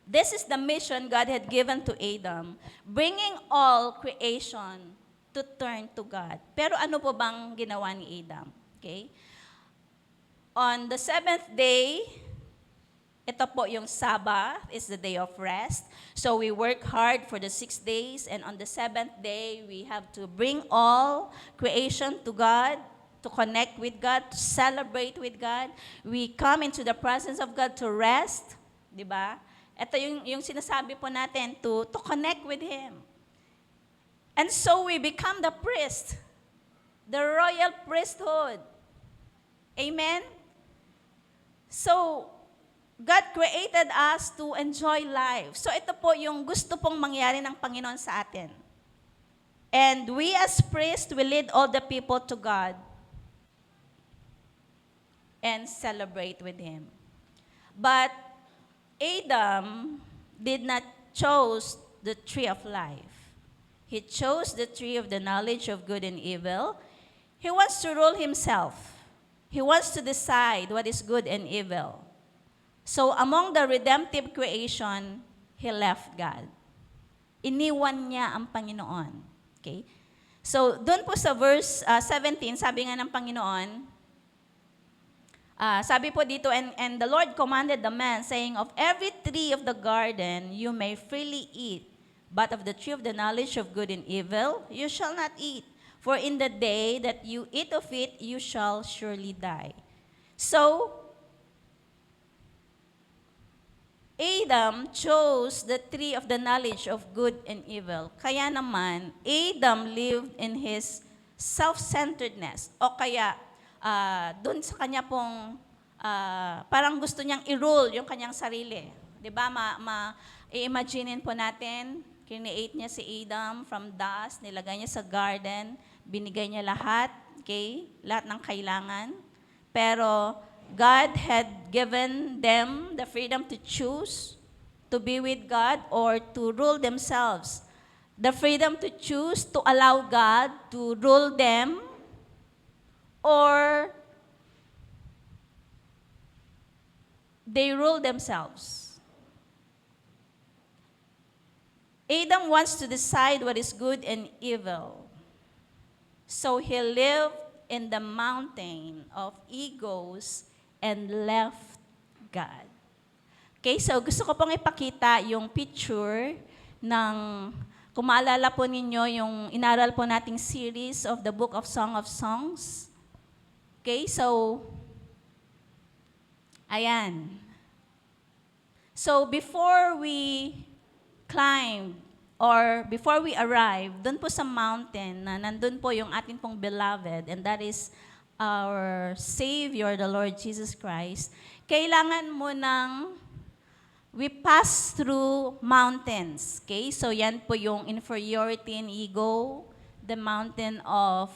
This is the mission God had given to Adam, bringing all creation to turn to God. Pero ano po bang ginawa ni Adam? Okay? On the seventh day, ito po yung Sabbath, is the day of rest. So we work hard for the 6 days, and on the seventh day, we have to bring all creation to God, to connect with God, to celebrate with God. We come into the presence of God to rest, di ba? Ito yung sinasabi po natin, to connect with Him. And so we become the priest, the royal priesthood. Amen? So, God created us to enjoy life. So ito po yung gusto pong mangyari ng Panginoon sa atin. And we as priests will lead all the people to God and celebrate with Him. But Adam did not choose the tree of life. He chose the tree of the knowledge of good and evil. He wants to rule himself. He wants to decide what is good and evil. So among the redemptive creation, he left God. Iniwan niya ang Panginoon. Okay? So doon po sa verse 17, sabi nga ng Panginoon, sabi po dito, and the Lord commanded the man, saying, of every tree of the garden you may freely eat, but of the tree of the knowledge of good and evil you shall not eat, for in the day that you eat of it you shall surely die. So, Adam chose the tree of the knowledge of good and evil. Kaya naman, Adam lived in his self-centeredness, o kaya doon sa kanya pong parang gusto niyang i-rule yung kanyang sarili. 'Di ba? I-imaginein po natin, create niya si Adam from dust, nilagay niya sa garden, binigay niya lahat, okay? Lahat ng kailangan. Pero God had given them the freedom to choose to be with God or to rule themselves. The freedom to choose to allow God to rule them, or they rule themselves. Adam wants to decide what is good and evil. So he lived in the mountain of egos and left God. Okay, so gusto ko pong ipakita yung picture ng, kung maalala po ninyo, yung inaral po nating series of the Book of Song of Songs. Okay, so, ayan. So, before we climb or before we arrive, dun po sa mountain, na nandun po yung atin pong beloved, and that is our Savior, the Lord Jesus Christ, kailangan mo we pass through mountains. Okay, so yan po yung inferiority and ego, the mountain of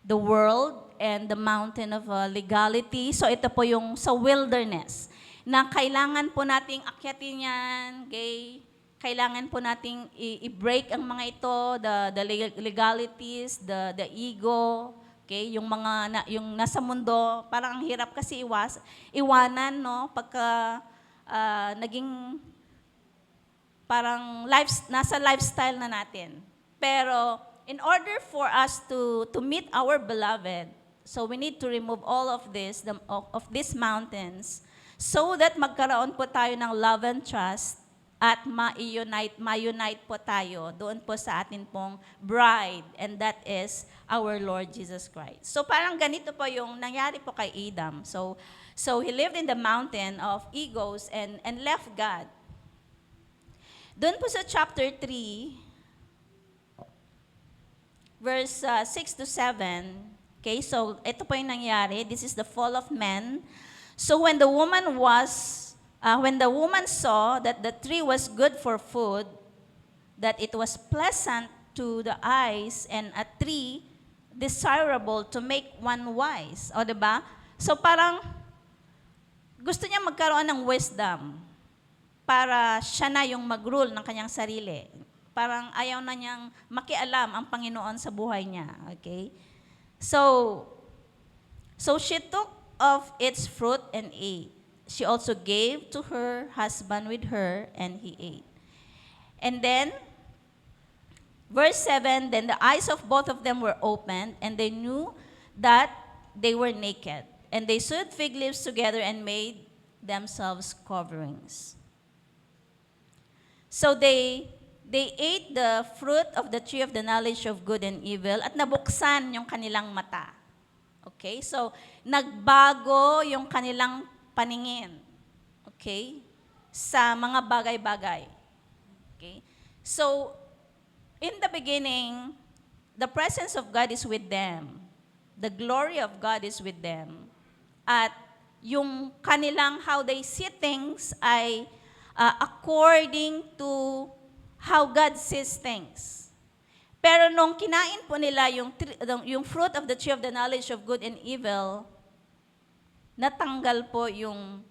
the world, and the mountain of legality. So ito po yung sa wilderness, na kailangan po nating akyatin yan, okay? Kailangan po nating i-break ang mga ito, the legalities, the ego, okay? Yung mga, yung nasa mundo, parang ang hirap kasi iwanan, no? Pagka naging parang nasa lifestyle na natin. Pero in order for us to meet our beloved, so we need to remove all of this, of these mountains, so that magkaroon po tayo ng love and trust at ma-unite po tayo doon po sa atin pong bride, and that is our Lord Jesus Christ. So parang ganito po yung nangyari po kay Adam. So he lived in the mountain of egos and left God. Doon po sa chapter 3, verse 6 to 7, okay, so ito po yung nangyari. This is the fall of man. So when the woman saw that the tree was good for food, that it was pleasant to the eyes, and a tree desirable to make one wise. O, diba? So parang gusto niya magkaroon ng wisdom para siya na yung mag-rule ng kanyang sarili. Parang ayaw na niyang makialam ang Panginoon sa buhay niya. Okay? So she took of its fruit and ate. She also gave to her husband with her, and he ate. And then, verse 7, then the eyes of both of them were opened, and they knew that they were naked. And they sewed fig leaves together and made themselves coverings. So they ate the fruit of the tree of the knowledge of good and evil, at nabuksan yung kanilang mata. Okay? So, nagbago yung kanilang paningin. Okay? Sa mga bagay-bagay. Okay? So, in the beginning, the presence of God is with them. The glory of God is with them. At yung kanilang how they see things ay according to how God sees things. Pero nung kinain po nila yung fruit of the tree of the knowledge of good and evil, natanggal po yung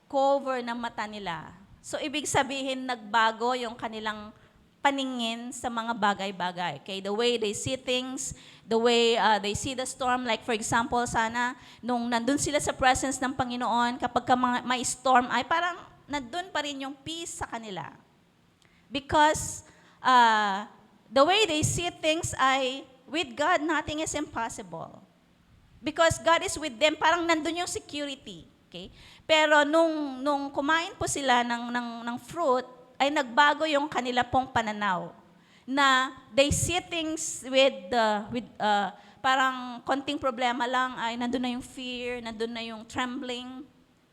cover ng mata nila. So, ibig sabihin, nagbago yung kanilang paningin sa mga bagay-bagay. Okay? The way they see things, the way they see the storm. Like, for example, sana, nung nandun sila sa presence ng Panginoon, kapag may storm, ay parang nandun pa rin yung peace sa kanila. Because the way they see things ay, with God, nothing is impossible. Because God is with them, parang nandun yung security. Okay? Pero nung kumain po sila ng fruit, ay nagbago yung kanila pong pananaw. Na they see things with parang konting problema lang, ay nandun na yung fear, nandun na yung trembling.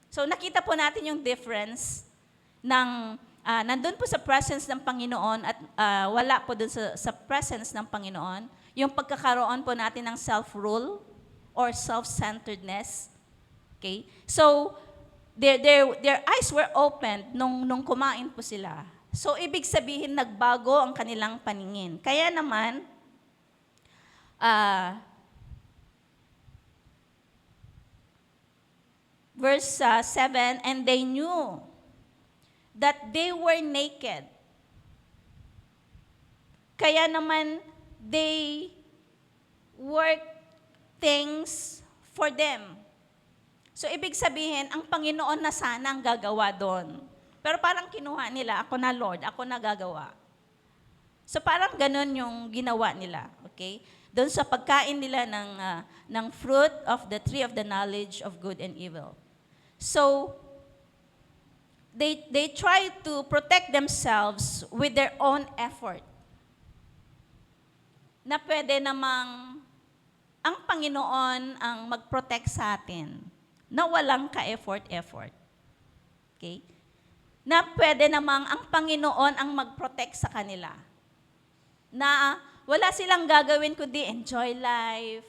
So nakita po natin yung difference ng nandun po sa presence ng Panginoon at wala po dun sa presence ng Panginoon, yung pagkakaroon po natin ng self-rule or self-centeredness. Okay? So, their eyes were opened nung kumain po sila. So, ibig sabihin, nagbago ang kanilang paningin. Kaya naman, verse 7, and they knew that they were naked. Kaya naman, they worked things for them. So, ibig sabihin, ang Panginoon na sana ang gagawa doon. Pero parang kinuha nila, ako na Lord, ako na gagawa. So, parang ganun yung ginawa nila. Okay? Doon sa pagkain nila ng fruit of the tree of the knowledge of good and evil. So, they try to protect themselves with their own effort. Na pwede namang ang Panginoon ang mag-protect sa atin na walang ka-effort. Okay? Na pwede namang ang Panginoon ang mag-protect sa kanila. Na wala silang gagawin kundi enjoy life,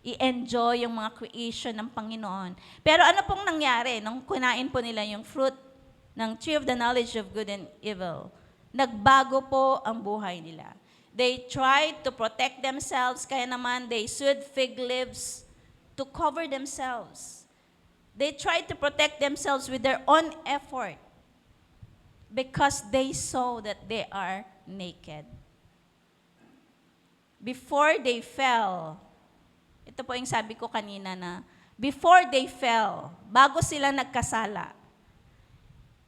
i-enjoy yung mga creation ng Panginoon. Pero ano pong nangyari nung kunain po nila yung fruit ng tree of the knowledge of good and evil? Nagbago po ang buhay nila. They tried to protect themselves, kaya naman they sewed fig leaves to cover themselves. They tried to protect themselves with their own effort because they saw that they are naked. Before they fell, ito po yung sabi ko kanina na, before they fell, bago sila nagkasala,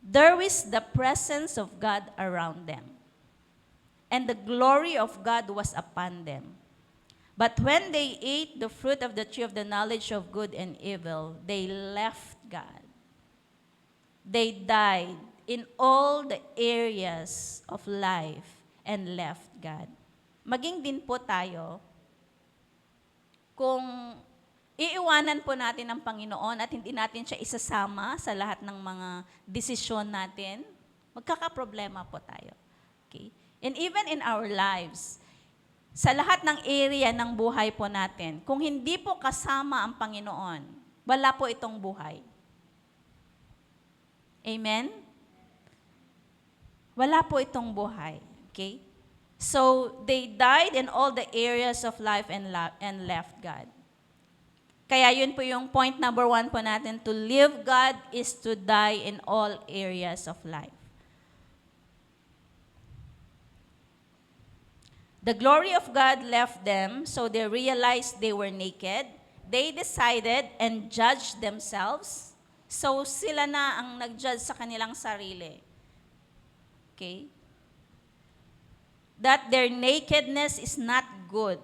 there is the presence of God around them. And the glory of God was upon them. But when they ate the fruit of the tree of the knowledge of good and evil, they left God. They died in all the areas of life and left God. Maging din po tayo, kung iiwanan po natin ang Panginoon at hindi natin siya isasama sa lahat ng mga desisyon natin, magkakaproblema po tayo. Okay? And even in our lives, sa lahat ng area ng buhay po natin, kung hindi po kasama ang Panginoon, wala po itong buhay. Amen? Wala po itong buhay. Okay? So, they died in all the areas of life and left God. Kaya yun po yung point number 1 po natin, to live God is to die in all areas of life. The glory of God left them, so they realized they were naked. They decided and judged themselves. So sila na ang nag-judge sa kanilang sarili. Okay? That their nakedness is not good.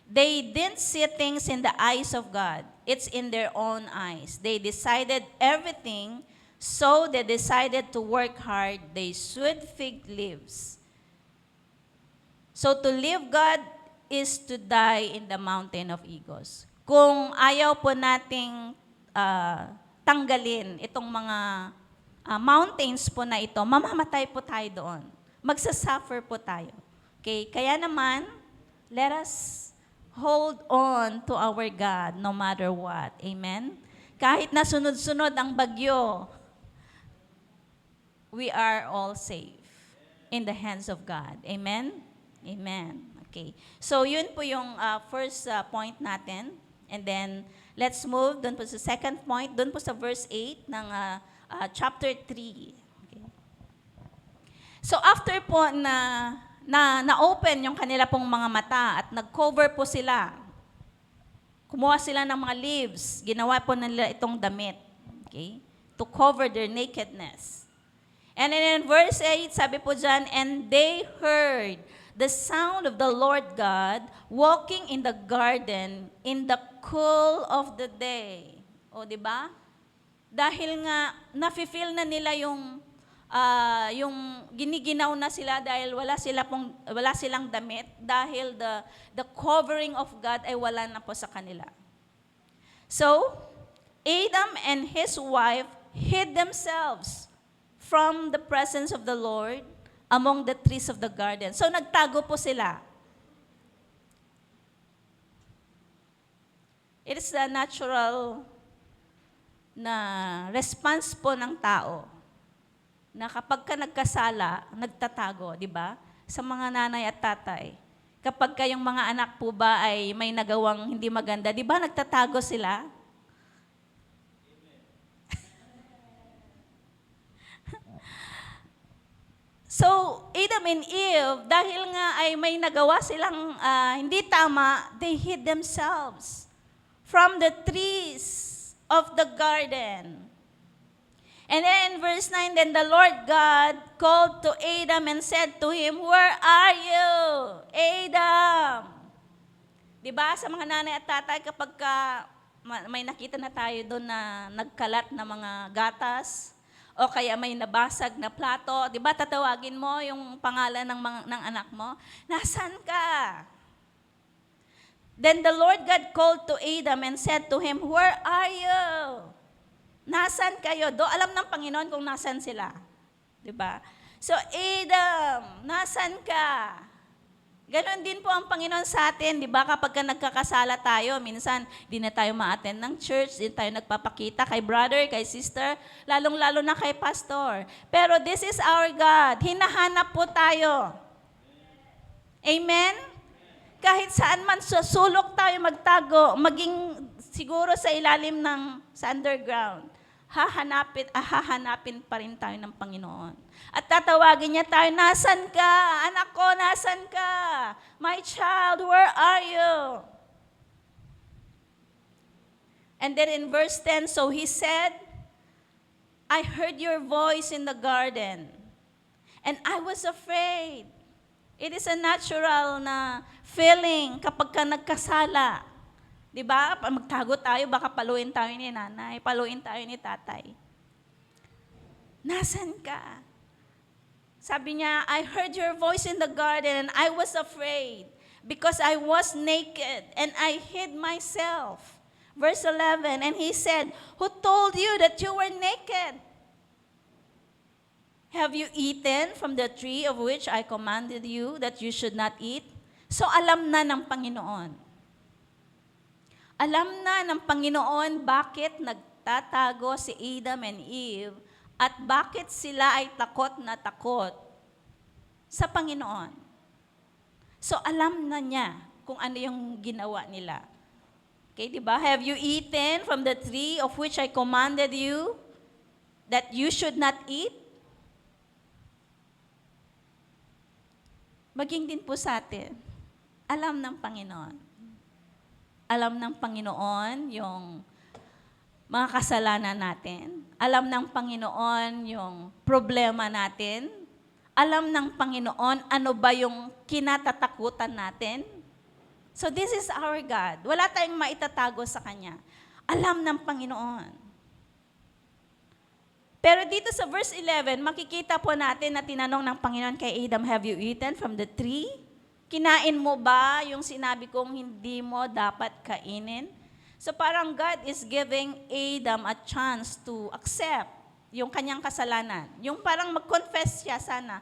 They didn't see things in the eyes of God. It's in their own eyes. They decided everything, so they decided to work hard. They sewed fig leaves. So to live God is to die in the mountain of egos. Kung ayaw po nating tanggalin itong mga mountains po na ito, mamamatay po tayo doon. Magsasuffer po tayo. Okay? Kaya naman, let us hold on to our God no matter what. Amen? Kahit na sunod-sunod ang bagyo, we are all safe in the hands of God. Amen? Amen. Okay. So, yun po yung first point natin. And then, let's move doon po sa second point, doon po sa verse 8 ng chapter 3. Okay. So, after po na-open yung kanila pong mga mata at nag-cover po sila, kumuha sila ng mga leaves, ginawa po nila itong damit. Okay? To cover their nakedness. And then in verse 8, sabi po dyan, and they heard the sound of the Lord God walking in the garden in the cool of the day. O, di ba? Dahil nga, nafe-feel na nila yung giniginaw na sila dahil wala silang damit, dahil the covering of God ay wala na po sa kanila. So, Adam and his wife hid themselves from the presence of the Lord among the trees of the garden. So, nagtago po sila. It is the natural na response po ng tao na kapag ka nagkasala, nagtatago, di ba? Sa mga nanay at tatay. Kapag kayong mga anak po ba ay may nagawang hindi maganda, di ba nagtatago sila? So, Adam and Eve, dahil nga ay may nagawa silang hindi tama, they hid themselves from the trees of the garden. And then in verse 9, then the Lord God called to Adam and said to him, where are you, Adam? Diba, sa mga nanay at tatay, kapag may nakita na tayo doon na nagkalat na mga gatas, o kaya may nabasag na plato, diba, tatawagin mo yung pangalan ng anak mo, nasaan ka? Then the Lord God called to Adam and said to him, where are you? Nasaan kayo? Alam ng Panginoon kung nasaan sila. Diba? So, Adam, nasaan ka? Ganon din po ang Panginoon sa atin, di ba? Kapag ka nagkakasala tayo, minsan, di na tayo ma-attend ng church, di tayo nagpapakita kay brother, kay sister, lalong-lalo na kay pastor. Pero this is our God. Hinahanap po tayo. Amen? Kahit saan man sa sulok tayo magtago, maging siguro sa ilalim sa underground, hahanapin pa rin tayo ng Panginoon. At tatawagin niya tayo, nasan ka? Anak ko, nasan ka? My child, where are you? And then in verse 10, so he said, I heard your voice in the garden, and I was afraid. It is a natural na feeling kapag ka nagkasala. Di ba? Magtago tayo, baka paluin tayo ni nanay, paluin tayo ni tatay. Nasaan ka? Sabi niya, I heard your voice in the garden and I was afraid because I was naked and I hid myself. Verse 11, and he said, who told you that you were naked? Have you eaten from the tree of which I commanded you that you should not eat? So alam na ng Panginoon. Alam na ng Panginoon bakit nagtatago si Adam and Eve at bakit sila ay takot na takot sa Panginoon. So alam na niya kung ano yung ginawa nila. Okay, di ba? Have you eaten from the tree of which I commanded you that you should not eat? Maging din po sa atin, alam ng Panginoon. Alam ng Panginoon yung mga kasalanan natin. Alam ng Panginoon yung problema natin. Alam ng Panginoon ano ba yung kinatatakutan natin. So this is our God. Wala tayong maitatago sa Kanya. Alam ng Panginoon. Pero dito sa verse 11, makikita po natin na tinanong ng Panginoon kay Adam, have you eaten from the tree? Kinain mo ba yung sinabi kong hindi mo dapat kainin? So parang God is giving Adam a chance to accept yung kanyang kasalanan. Yung parang mag-confess siya sana.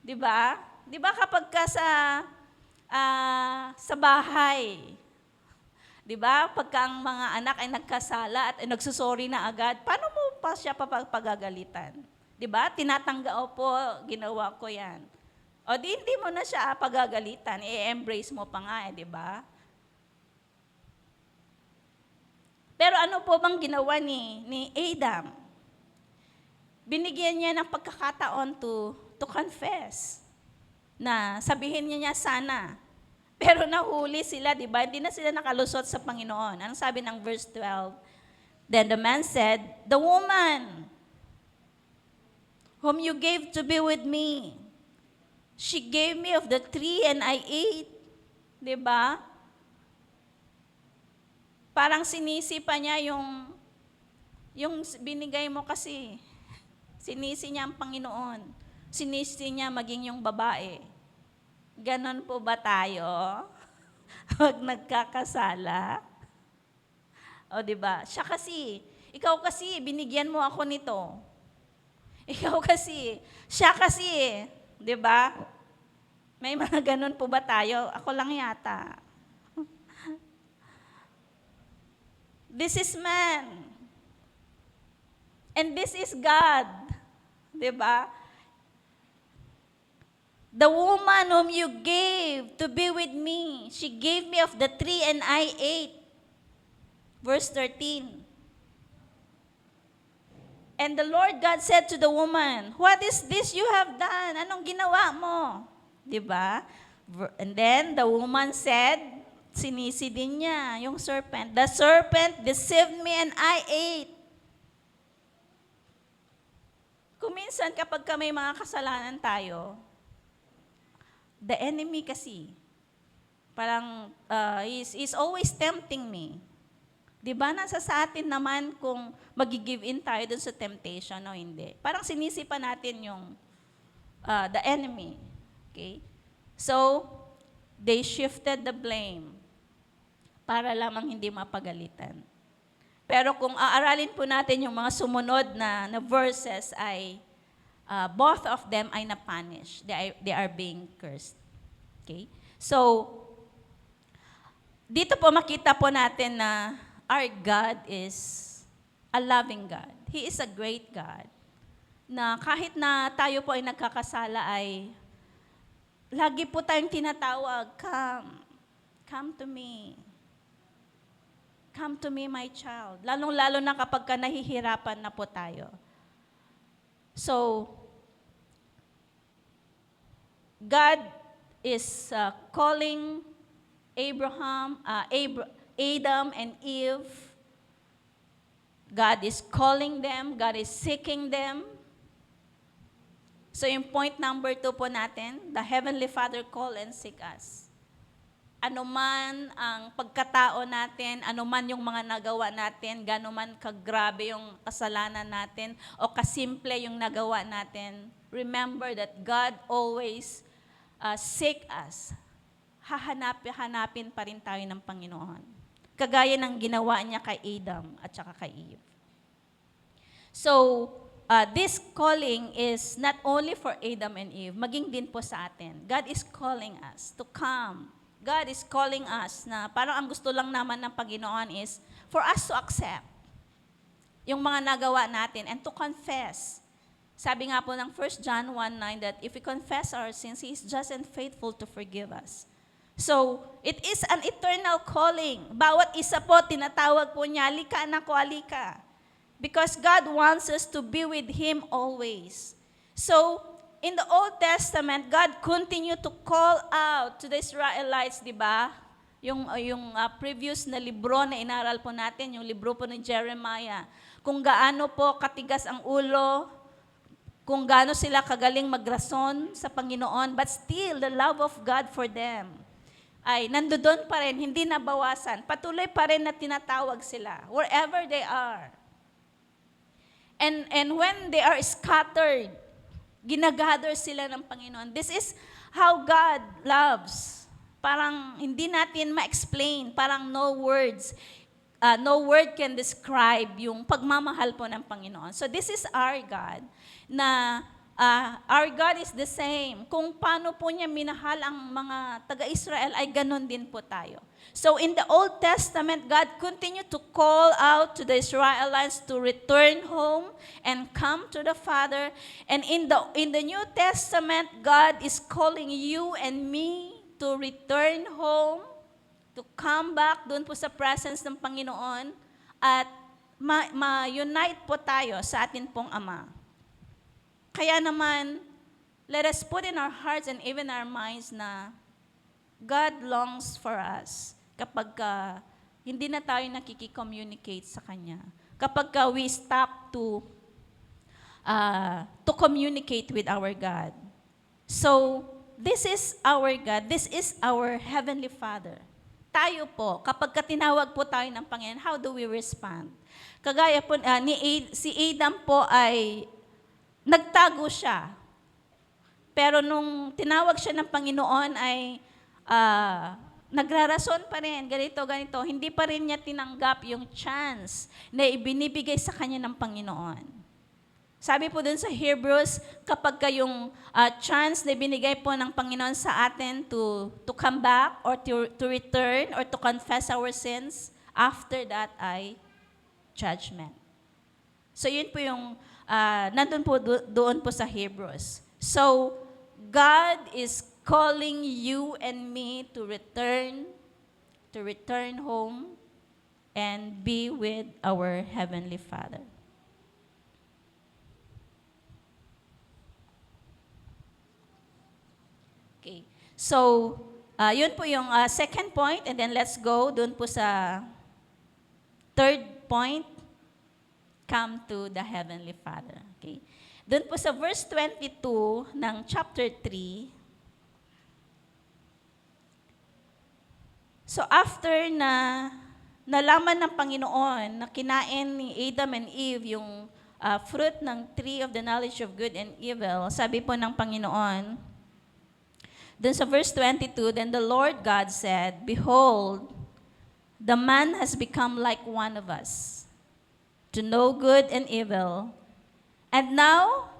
Di ba? Di ba kapag ka sa bahay, di ba? Pagka ang mga anak ay nagkasala at nagsusorry na agad, paano mo pa siya pagagalitan? Di ba? Tinatangga, opo, ginawa ko yan. O di hindi mo na siya pagagalitan, i-embrace mo pa nga di ba? Pero ano po bang ginawa ni Adam? Binigyan niya ng pagkakataon to confess. Na sabihin niya sana. Pero nahuli sila, di ba? Hindi na sila nakalusot sa Panginoon. Anong sabi ng verse 12? Then the man said, the woman whom you gave to be with me, she gave me of the tree and I ate. Di ba? Parang sinisi pa niya yung binigay mo kasi. Sinisi niya ang Panginoon. Sinisi niya maging yung babae. Ganon po ba tayo? Pag nagkakasala? O di ba? Siya kasi, ikaw kasi, binigyan mo ako nito. Ikaw kasi, siya kasi, di ba? May mga ganon po ba tayo? Ako lang yata. This is man. And this is God. Di ba? The woman whom you gave to be with me, she gave me of the tree and I ate. Verse 13. And the Lord God said to the woman, what is this you have done? Anong ginawa mo? Diba? And then the woman said, sinisi din niya yung serpent. The serpent deceived me and I ate. Kuminsan kapag may mga kasalanan tayo, the enemy kasi, parang is always tempting me. Di ba nasa sa atin naman kung mag-give in tayo dun sa temptation o hindi. Parang sinisipa natin yung the enemy. Okay? So, they shifted the blame para lamang hindi mapagalitan. Pero kung aaralin po natin yung mga sumunod na verses ay both of them ay na-punish. They are being cursed. Okay? So, dito po makita po natin na our God is a loving God. He is a great God. Na kahit na tayo po ay nagkakasala ay lagi po tayong tinatawag, come to me. Come to me, my child. Lalong-lalo na kapag ka nahihirapan na po tayo. So, God is calling Adam and Eve. God is calling them. God is seeking them. So yung point number 2 po natin, the Heavenly Father call and seek us. anuman ang pagkatao natin, anuman yung mga nagawa natin, gano'n man kagrabe yung kasalanan natin o kasimple yung nagawa natin, remember that God always seek us. Hanapin pa rin tayo ng Panginoon. Kagaya ng ginawa niya kay Adam at saka kay Eve. So, this calling is not only for Adam and Eve, maging din po sa atin. God is calling us to come. God is calling us na parang ang gusto lang naman ng Panginoon is for us to accept yung mga nagawa natin and to confess. Sabi nga po ng 1 John 1:9 that if we confess our sins, He is just and faithful to forgive us. So, it is an eternal calling. Bawat isa po, tinatawag po niya, alika anak ko, alika. Because God wants us to be with Him always. So, in the Old Testament, God continued to call out to the Israelites, di ba? Yung previous na libro na inaral po natin, yung libro po ni Jeremiah, kung gaano po katigas ang ulo, kung gaano sila kagaling magrason sa Panginoon, but still, the love of God for them ay nandoon pa rin, hindi nabawasan. Patuloy pa rin na tinatawag sila, wherever they are. And when they are scattered, ginagather sila ng Panginoon. This is how God loves. Parang hindi natin ma-explain, parang no word can describe yung pagmamahal po ng Panginoon. So this is our God, na our God is the same. Kung paano po niya minahal ang mga taga-Israel, ay ganun din po tayo. So in the Old Testament, God continued to call out to the Israelites to return home and come to the Father. And in the New Testament, God is calling you and me to return home, to come back doon po sa presence ng Panginoon at ma-unite po tayo sa atin pong Ama. Kaya naman, let us put in our hearts and even our minds na God longs for us kapag hindi na tayo nakikicommunicate sa Kanya. Kapag we stop to communicate with our God. So, this is our God. This is our Heavenly Father. Tayo po, kapag tinawag po tayo ng Panginoon, how do we respond? Kagaya po, si Adam po ay nagtago siya. Pero nung tinawag siya ng Panginoon ay nagrarason pa rin, ganito. Hindi pa rin niya tinanggap yung chance na ibinibigay sa kanya ng Panginoon. Sabi po dun sa Hebrews, kapag yung chance na binigay po ng Panginoon sa atin to come back or to return or to confess our sins, after that ay judgment. So yun po yung nandun po doon po sa Hebrews. So God is calling you and me to return home and be with our Heavenly Father. Okay. So, yun po yung second point, and then let's go doon po sa third point, come to the Heavenly Father. Okay. Doon po sa verse 22 ng chapter 3, so after na nalaman ng Panginoon na kinain ni Adam and Eve yung fruit ng tree of the knowledge of good and evil, sabi po ng Panginoon, dun sa verse 22, then the Lord God said, behold, the man has become like one of us, to know good and evil. And now,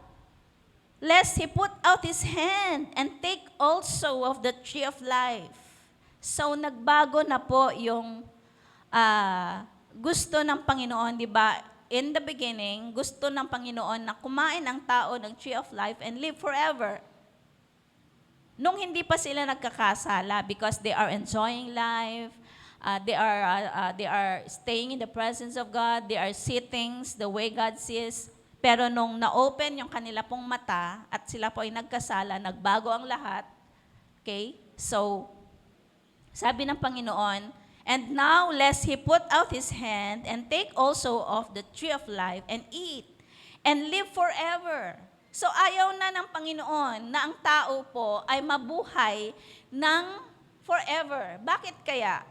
lest he put out his hand and take also of the tree of life. So, nagbago na po yung gusto ng Panginoon, di ba? In the beginning, gusto ng Panginoon na kumain ang tao ng tree of life and live forever. Nung hindi pa sila nagkakasala because they are enjoying life, they are staying in the presence of God, they are see things the way God sees. Pero nung na-open yung kanila pong mata at sila po ay nagkasala, nagbago ang lahat. Okay? So, sabi ng Panginoon, and now lest he put out his hand and take also of the tree of life and eat and live forever. So ayaw na ng Panginoon na ang tao po ay mabuhay ng forever. Bakit kaya?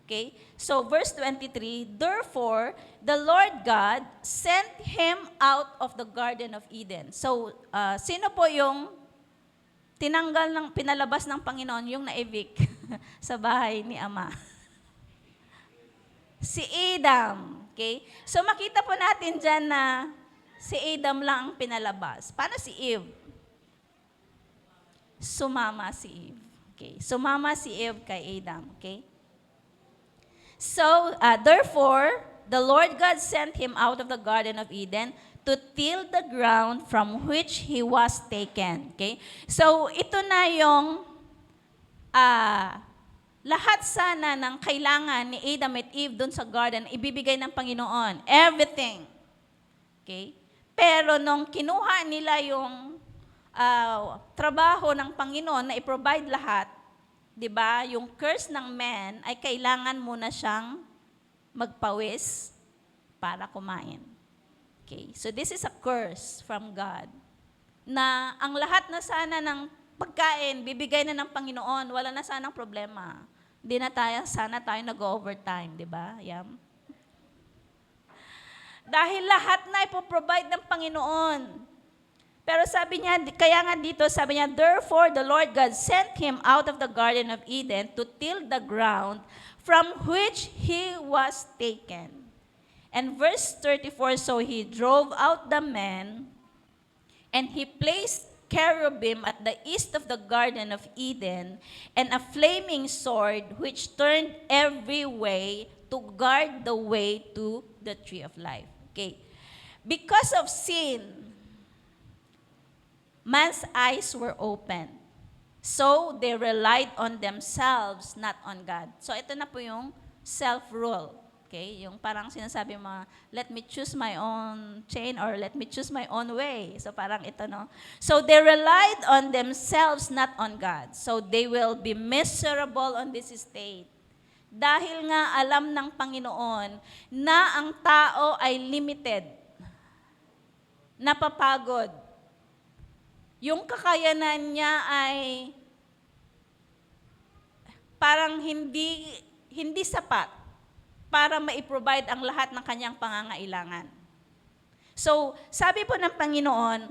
Okay? So verse 23, therefore, the Lord God sent him out of the Garden of Eden. So, sino po yung pinalabas ng Panginoon, yung na-evict sa bahay ni Ama? Si Adam. Okay? So makita po natin dyan na si Adam lang ang pinalabas. Paano si Eve? Sumama si Eve. Okay. Sumama si Eve kay Adam. Okay? So, therefore, the Lord God sent him out of the Garden of Eden to till the ground from which he was taken. Okay? So, ito na yung lahat sana ng kailangan ni Adam at Eve doon sa garden, ibibigay ng Panginoon. Everything. Okay? Pero nung kinuha nila yung trabaho ng Panginoon na i-provide lahat, di ba, yung curse ng man ay kailangan muna siyang magpawis para kumain. Okay? So this is a curse from God. Na ang lahat na sana ng pagkain, bibigay na ng Panginoon, wala na sanang problema. Hindi na sana tayo nag-overtime, di ba? Yan. Dahil lahat na ipoprovide ng Panginoon. Pero sabi niya, kaya nga dito, sabi niya, therefore the Lord God sent him out of the Garden of Eden to till the ground from which he was taken. And verse 34, so he drove out the man, and he placed cherubim at the east of the Garden of Eden, and a flaming sword which turned every way to guard the way to the tree of life. Okay. Because of sin, man's eyes were opened. So they relied on themselves, not on God. So ito na po yung self-rule. Okay? Yung parang sinasabi mo, let me choose my own chain or let me choose my own way. So parang ito, no? So they relied on themselves, not on God. So they will be miserable on this state. Dahil nga alam ng Panginoon na ang tao ay limited, napapagod. Yung kakayanan niya ay parang hindi sapat para ma-provide ang lahat ng kanyang pangangailangan. So, sabi po ng Panginoon,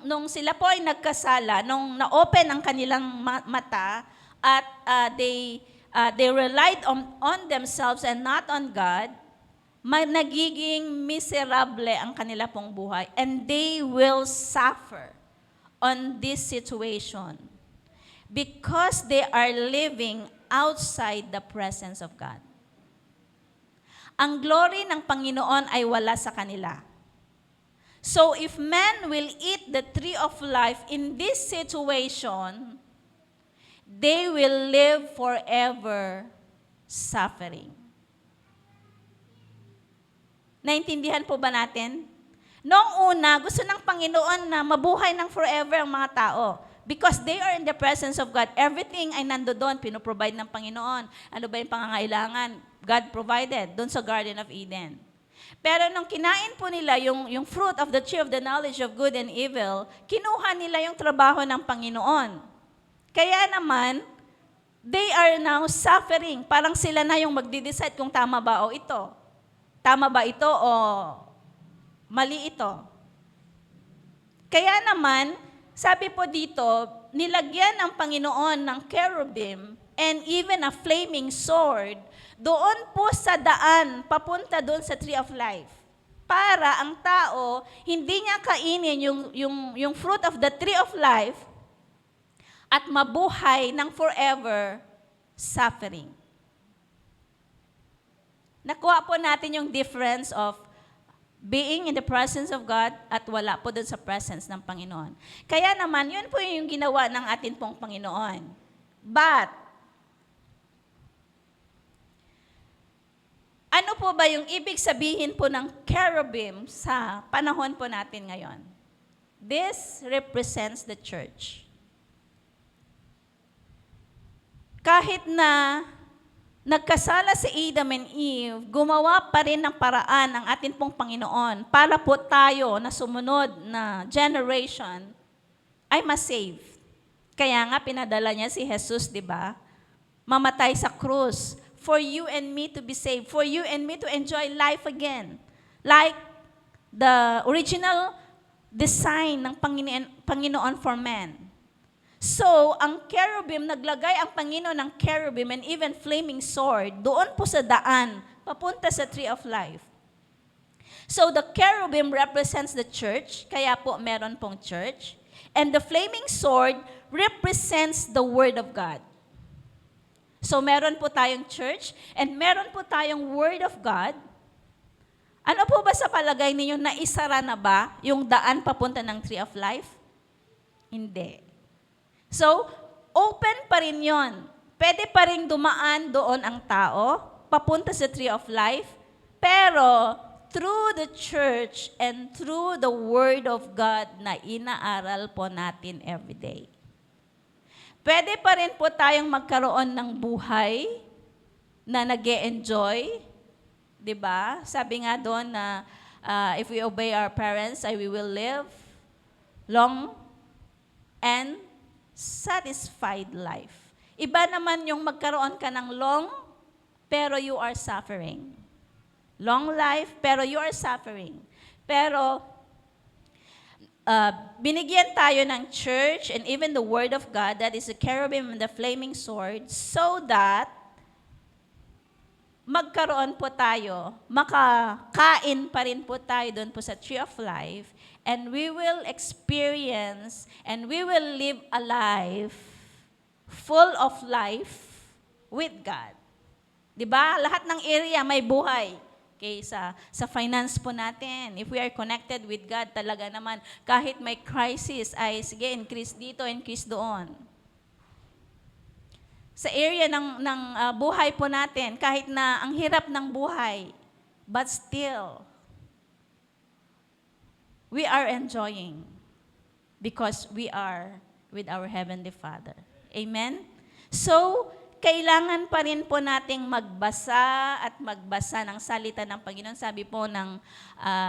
nung sila po ay nagkasala, nung na-open ang kanilang mata at they relied on themselves and not on God, nagiging miserable ang kanila pong buhay. And they will suffer on this situation because they are living outside the presence of God. Ang glory ng Panginoon ay wala sa kanila. So if man will eat the tree of life in this situation, they will live forever suffering. Naintindihan po ba natin? Noong una, gusto ng Panginoon na mabuhay ng forever ang mga tao. Because they are in the presence of God. Everything ay nandoon, pinoprovide ng Panginoon. Ano ba yung pangangailangan? God provided doon sa Garden of Eden. Pero nung kinain po nila yung fruit of the tree of the knowledge of good and evil, kinuha nila yung trabaho ng Panginoon. Kaya naman, they are now suffering. Parang sila na yung magdi-decide kung tama ba o ito. Tama ba ito o mali ito? Kaya naman, sabi po dito, nilagyan ng Panginoon ng cherubim and even a flaming sword doon po sa daan, papunta doon sa tree of life. Para ang tao, hindi niya kainin yung fruit of the tree of life at mabuhay ng forever suffering. Nakuha po natin yung difference of being in the presence of God at wala po doon sa presence ng Panginoon. Kaya naman, yun po yung ginawa ng atin pong Panginoon. But, ano po ba yung ibig sabihin po ng cherubim sa panahon po natin ngayon? This represents the church. Kahit na nagkasala si Adam and Eve, gumawa pa rin ng paraan ang atin pong Panginoon para po tayo na sumunod na generation ay ma-save. Kaya nga pinadala niya si Jesus, di ba? Mamatay sa krus for you and me to be saved, for you and me to enjoy life again. Like the original design ng Panginoon for man. So, ang cherubim, naglagay ang Panginoon ng cherubim and even flaming sword doon po sa daan, papunta sa tree of life. So, the cherubim represents the church, kaya po meron pong church. And the flaming sword represents the Word of God. So, meron po tayong church and meron po tayong Word of God. Ano po ba sa palagay ninyo, naisara na ba yung daan papunta ng tree of life? Hindi. So, open pa rin yun. Pwede pa rin dumaan doon ang tao, papunta sa tree of life, pero through the church and through the Word of God na inaaral po natin every day. Pwede pa rin po tayong magkaroon ng buhay na nag-e-enjoy, di ba? Sabi nga doon na if we obey our parents, we will live long and satisfied life. Iba naman yung magkaroon ka ng long, pero you are suffering. Long life, pero you are suffering. Pero, binigyan tayo ng church and even the Word of God, that is the cherubim and the flaming sword, so that magkaroon po tayo, makakain pa rin po tayo doon po sa tree of life, and we will experience and we will live a life full of life with God. 'Di ba? Lahat ng area may buhay. Okay, sa finance po natin, if we are connected with God, talaga naman, kahit may crisis, ay sige, increase dito, increase doon. Sa area ng buhay po natin, kahit na ang hirap ng buhay, but still, we are enjoying because we are with our Heavenly Father. Amen? So, kailangan pa rin po nating magbasa at magbasa ng salita ng Panginoon. Sabi po ng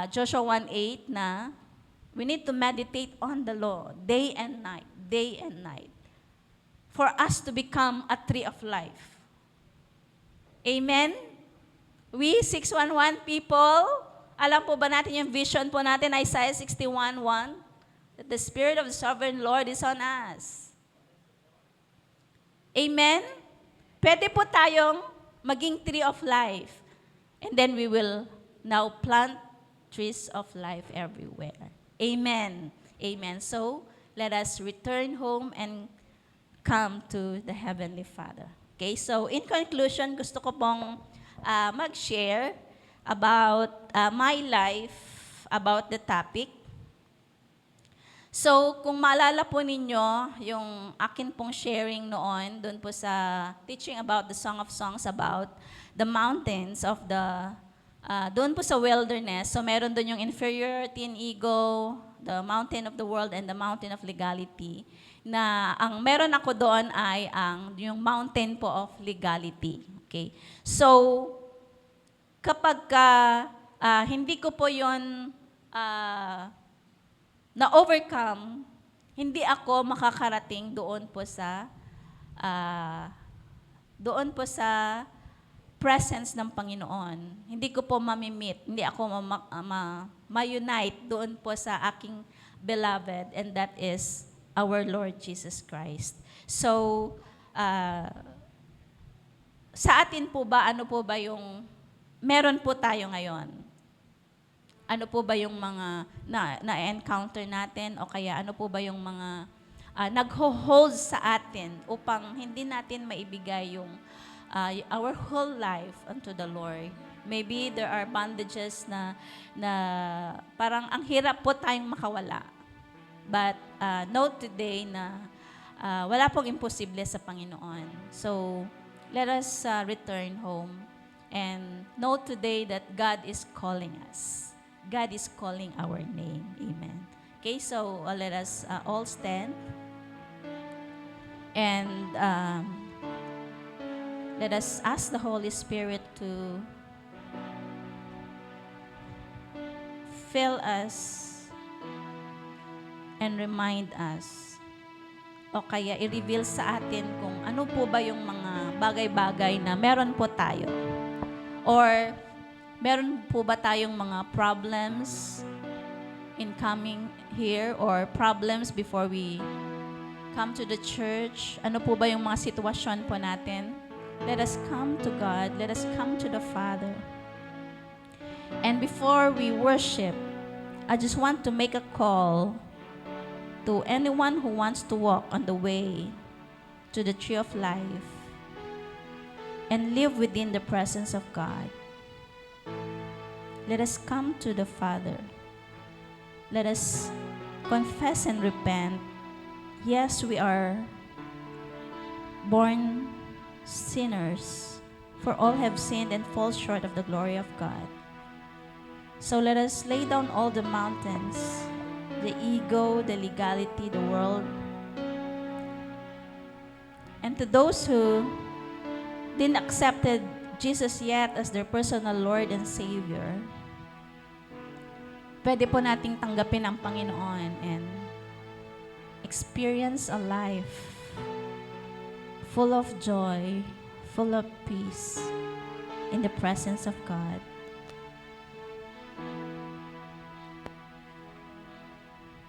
Joshua 1:8 na we need to meditate on the law day and night, for us to become a tree of life. Amen? We 611 people, alam po ba natin yung vision po natin, Isaiah 61:1? That the Spirit of the Sovereign Lord is on us. Amen? Pwede po tayong maging tree of life. And then we will now plant trees of life everywhere. Amen. Amen. So, let us return home and come to the Heavenly Father. Okay, so in conclusion, gusto ko pong mag-share about my life, about the topic. So, kung maalala po ninyo, yung akin pong sharing noon, doon po sa teaching about the Song of Songs about the mountains of the, doon po sa wilderness. So, meron doon yung inferiority and ego, the mountain of the world, and the mountain of legality. Na ang meron ako doon ay yung mountain po of legality. Okay? So, kapag hindi ko po yun na-overcome, hindi ako makakarating doon po sa presence ng Panginoon. Hindi ko po mamimit, hindi ako ma-unite doon po sa aking beloved, and that is our Lord Jesus Christ. So, sa atin po ba, ano po ba yung meron po tayo ngayon? Ano po ba yung mga na-encounter natin, o kaya ano po ba yung mga nagho-hold sa atin upang hindi natin maibigay yung our whole life unto the Lord. Maybe there are bondages na parang ang hirap po tayong makawala. But note today na wala pong imposible sa Panginoon. So, let us return home and note today that God is calling us. God is calling our name. Amen. Okay, so let us all stand. And let us ask the Holy Spirit to fill us and remind us o kaya i-reveal sa atin kung ano po ba yung mga bagay-bagay na meron po tayo. Or meron po ba tayong mga problems in coming here or problems before we come to the church? Ano po ba yung mga sitwasyon po natin? Let us come to God. Let us come to the Father. And before we worship, I just want to make a call to anyone who wants to walk on the way to the tree of life and live within the presence of God. Let us come to the Father. Let us confess and repent. Yes, we are born sinners, for all have sinned and fall short of the glory of God. So let us lay down all the mountains, the ego, the legality, the world. And to those who didn't accepted Jesus yet as their personal Lord and Savior, pwede po nating tanggapin ang Panginoon and experience a life full of joy, full of peace in the presence of God.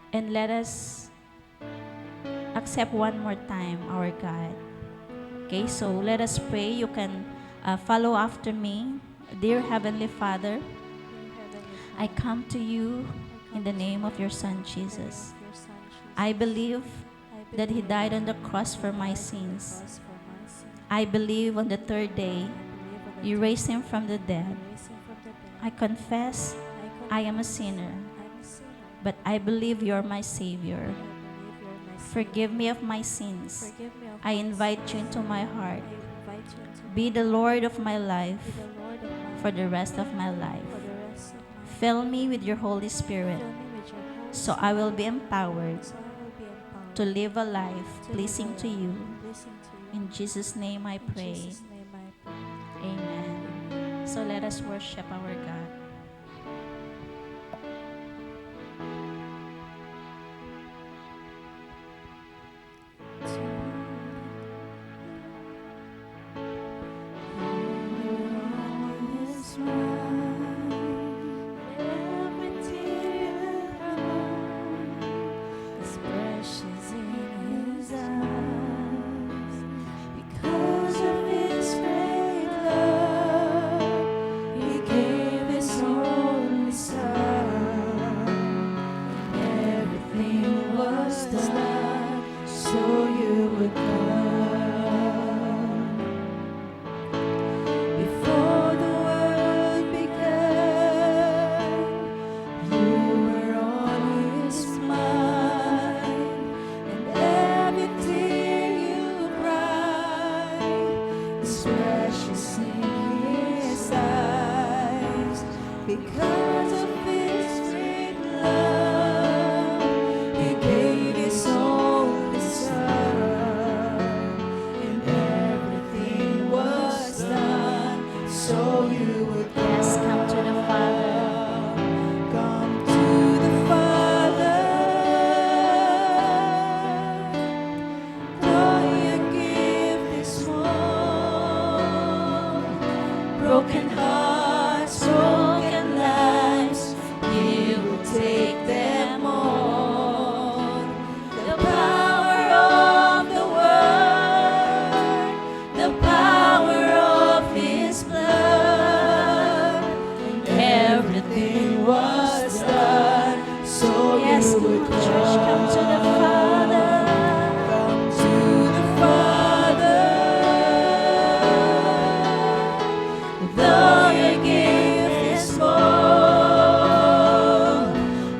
And let us accept one more time our God. Okay, so let us pray. You can follow after me. Dear Heavenly Father, I come to you in the name of your Son Jesus. I believe that He died on the cross for my sins. I believe on the third day you raised Him from the dead. I confess I am a sinner, but I believe you're my Savior. Forgive me of my sins. I invite you into my heart. Be the Lord of my life for the rest of my life. Fill me with your Holy Spirit so I will be empowered to live a life pleasing to you. In Jesus' name I pray. Amen. So let us worship our God. Because of His great love, He gave His only Son, and everything was done so you would come. Yes, come to the Father. Come to the Father. All your gift is one. Broken hearts, broken lives, He will take them on. The power of the Word, the power of His blood, everything was done so Yes, you come would on, church, come to the Father. Come to the Father. Though your gift is small,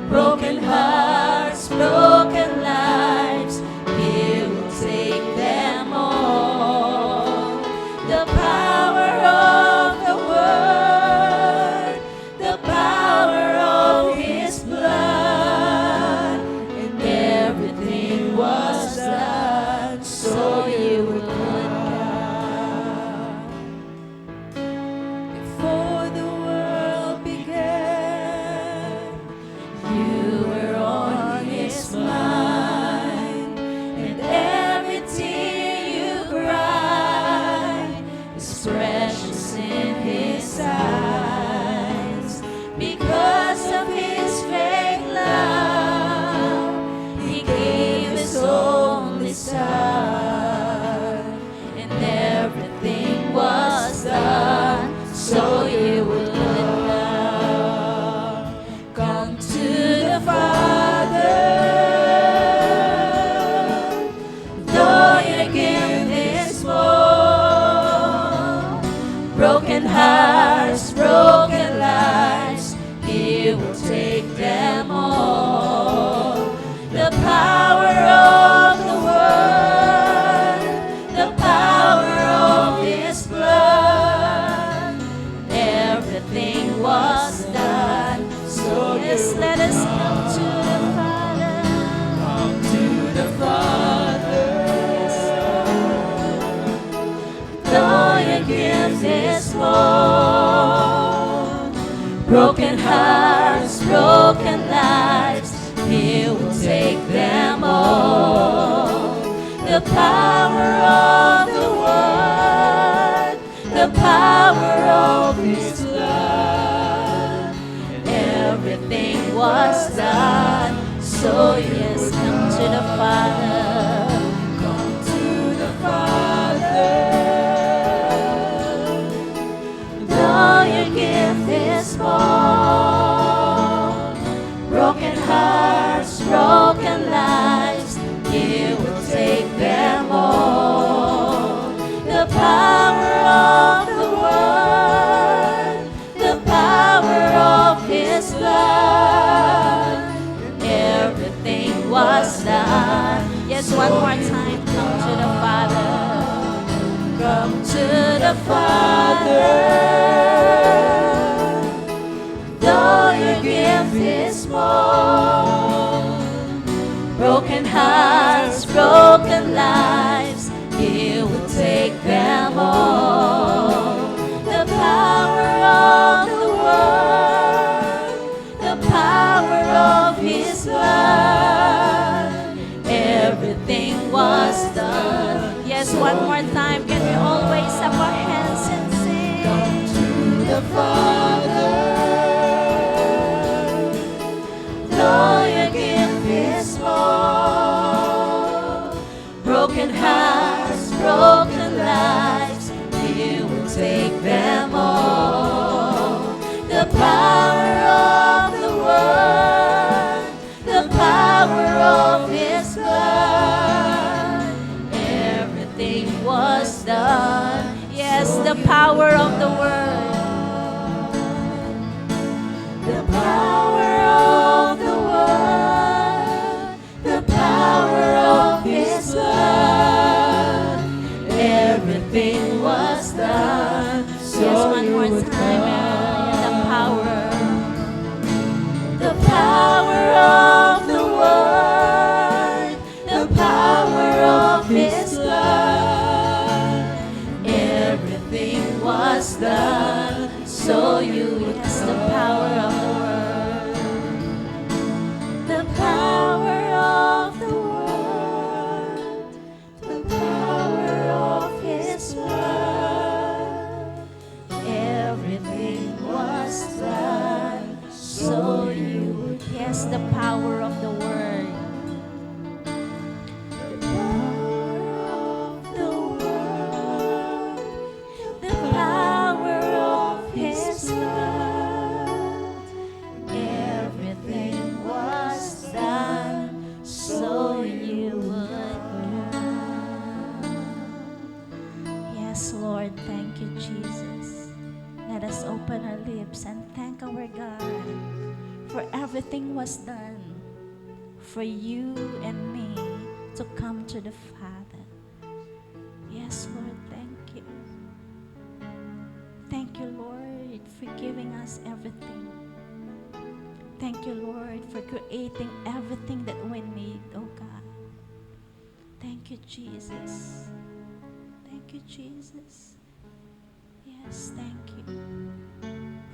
broken hearts, broken lives, He will take them all. The power of the Word, the power of His blood, Yes, let us come to the Father. Come to the Father. Though your gift is more, broken hearts, broken lives, He will take them all. The power of the Word, the power of His blood, everything was done. So yes, come to the Father. Come to the Father. Though your gift is small, broken hearts, broken lives, He will take them all. The power of the Word, the power of His blood, everything was done. Yes, one more time, come to the Father. Come to the Father. Though your gift is small, broken hearts, broken lives, He will take them all. The power of the Word, the power of His blood, everything was done. Yes, one more time, can we all raise up our hands and sing? Come to the Father. Though your gift is small, broken hearts, broken lives, He will take them all. The power of the Word, the power of His blood, everything was done. Yes, the power of the Word, the power of the Word, the power of His blood, everything was done. Yes, one more time, the power of the Word, the power of His blood, everything was done. So you, yes, the power of the Word, the power of the Word, the power of His blood, everything was done. So you, yes, the power of the Word. The power of His blood, everything was done, so you would come. Yes, Lord, thank you, Jesus. Let us open our lips and thank our God for everything was done for you and me to come to the Father. Yes, Lord, thank you. Thank you, Lord, for giving us everything. Thank you, Lord, for creating everything that we need, oh God. Thank you, Jesus. Thank you, Jesus. Yes, thank you.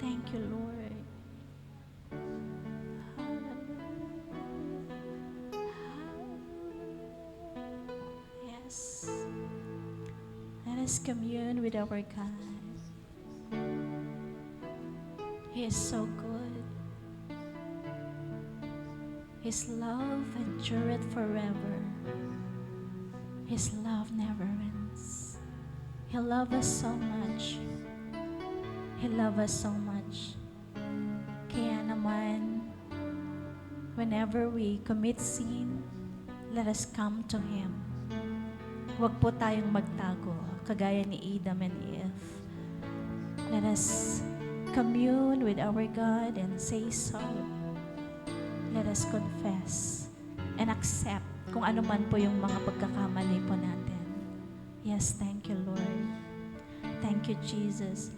Thank you, Lord. Yes. Let us commune with our God. He is so good. His love endureth forever. His love never ends. He loves us so much. He loves us so much. Kaya naman, whenever we commit sin, let us come to Him. Huwag po tayong magtago, kagaya ni Adam and Eve. Let us commune with our God and say sorry. Let us confess and accept kung ano man po yung mga pagkakamali po natin. Yes, thank you, Lord. Thank you, Jesus.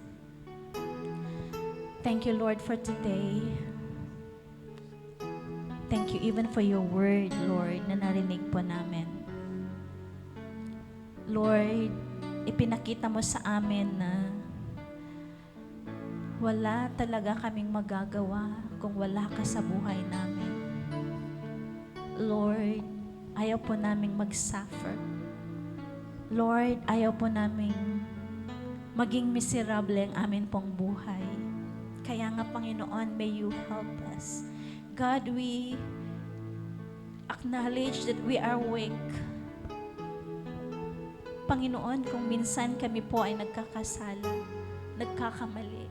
Thank you, Lord, for today. Thank you even for your word, Lord, na narinig po namin. Lord, ipinakita mo sa amin na wala talaga kaming magagawa kung wala ka sa buhay namin. Lord, ayaw po naming mag-suffer. Lord, ayaw po naming maging miserable ang amin pong buhay. Kaya nga, Panginoon, may you help us. God, we acknowledge that we are weak. Panginoon, kung minsan kami po ay nagkakasala, nagkakamali.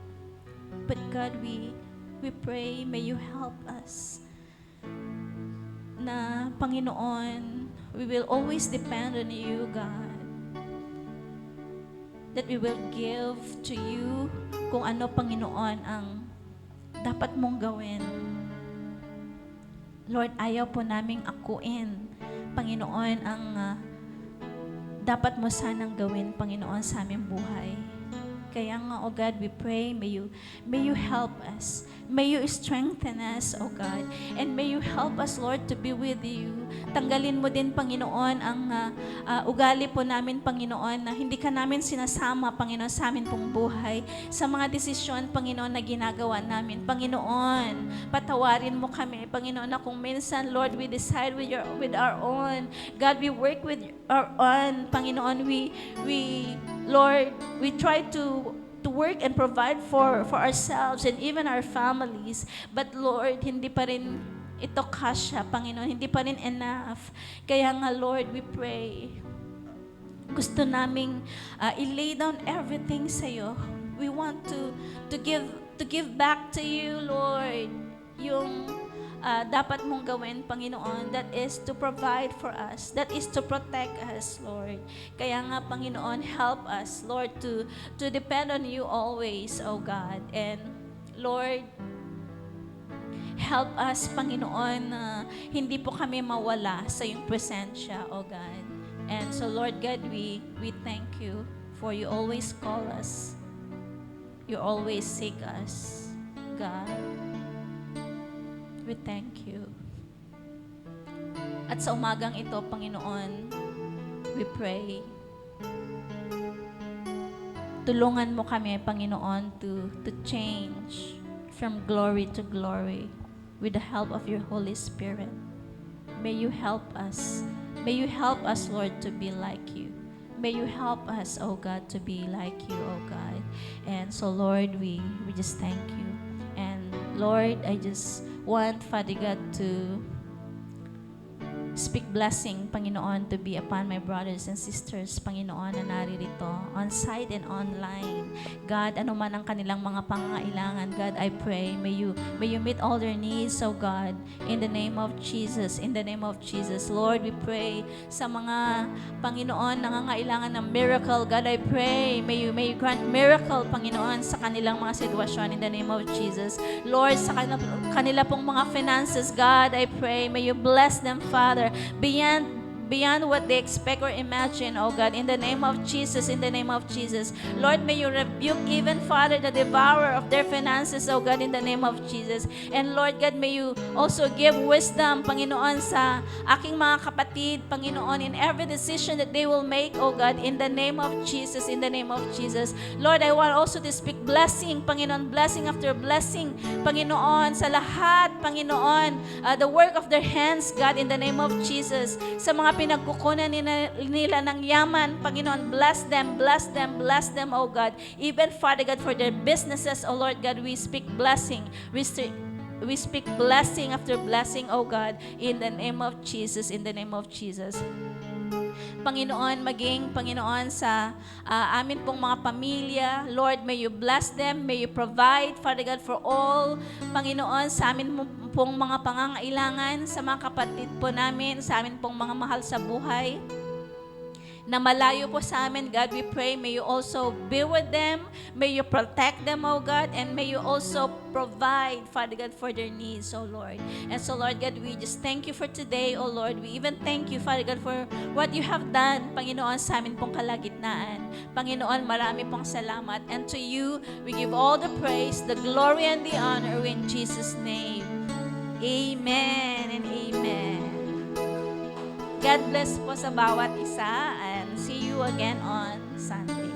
But God, we pray, may you help us. Na, Panginoon, we will always depend on you, God. That we will give to you kung ano, Panginoon, ang dapat mong gawin. Lord, ayaw po naming akuin, Panginoon, ang dapat mo sanang gawin, Panginoon, sa aming buhay. Kaya nga, O God, we pray, may you help us. May you strengthen us, O God. And may you help us, Lord, to be with you. Tanggalin mo din, Panginoon, ang ugali po namin, Panginoon, na hindi ka namin sinasama, Panginoon, sa amin pong buhay. Sa mga desisyon, Panginoon, na ginagawa namin. Panginoon, patawarin mo kami, Panginoon, na kung minsan, Lord, we decide with our own. God, we work with our own. Panginoon, Lord, we try to work and provide for ourselves and even our families. But Lord, hindi pa rin ito kasya, Panginoon. Hindi pa rin enough. Kaya nga, Lord, we pray. Gusto naming i-lay down everything sa'yo. We want to give back to you, Lord, yung dapat mong gawin, Panginoon, that is to provide for us, that is to protect us, Lord. Kaya nga, Panginoon, help us, Lord, to depend on you always, O God. And Lord, help us, Panginoon, na hindi po kami mawala sa iyong presensya, O God. And so, Lord God, we thank you for you always call us. You always seek us, God. We thank you. At sa umagang ito, Panginoon, we pray. Tulungan mo kami, Panginoon, to change from glory to glory with the help of your Holy Spirit. May you help us. May you help us, Lord, to be like you. May you help us, oh God, to be like you, oh God. And so, Lord, we just thank you. And Lord, I just want, Father God, to speak blessing, Panginoon, to be upon my brothers and sisters, Panginoon, na naririto, on-site and online. God, ano man ang kanilang mga pangangailangan, God, I pray, may you meet all their needs, oh God, in the name of Jesus, in the name of Jesus. Lord, we pray sa mga, Panginoon, nangangailangan ng miracle, God, I pray, may you grant miracle, Panginoon, sa kanilang mga sitwasyon, in the name of Jesus. Lord, sa kanila pong mga finances, God, I pray, may you bless them, Father, beyond what they expect or imagine, oh God, in the name of Jesus, in the name of Jesus. Lord, may you rebuke even, Father, the devourer of their finances, oh God, in the name of Jesus. And Lord God, may you also give wisdom, Panginoon, sa aking mga kapatid, Panginoon, in every decision that they will make, oh God, in the name of Jesus, in the name of Jesus. Lord, I want also to speak blessing, Panginoon, blessing after blessing, Panginoon, sa lahat, Panginoon, the work of their hands, God, in the name of Jesus. Sa mga pinagkukunan nila ng yaman, Panginoon, bless them, oh God. Even, Father God, for their businesses, oh Lord God, we speak blessing. We speak blessing after blessing, oh God, in the name of Jesus, in the name of Jesus. Panginoon, maging Panginoon sa amin pong mga pamilya. Lord, may you bless them, may you provide, Father God, for all, Panginoon, sa amin pong mga pangangailangan, sa mga kapatid po namin, sa amin pong mga mahal sa buhay, na malayo po sa amin, God, we pray, may you also be with them, may you protect them, oh God, and may you also provide, Father God, for their needs, oh Lord. And so, Lord God, we just thank you for today, oh Lord. We even thank you, Father God, for what you have done, Panginoon, sa amin pong kalagitnaan. Panginoon, marami pong salamat. And to you, we give all the praise, the glory, and the honor in Jesus' name. Amen and amen. God bless po sa bawat isa and see you again on Sunday.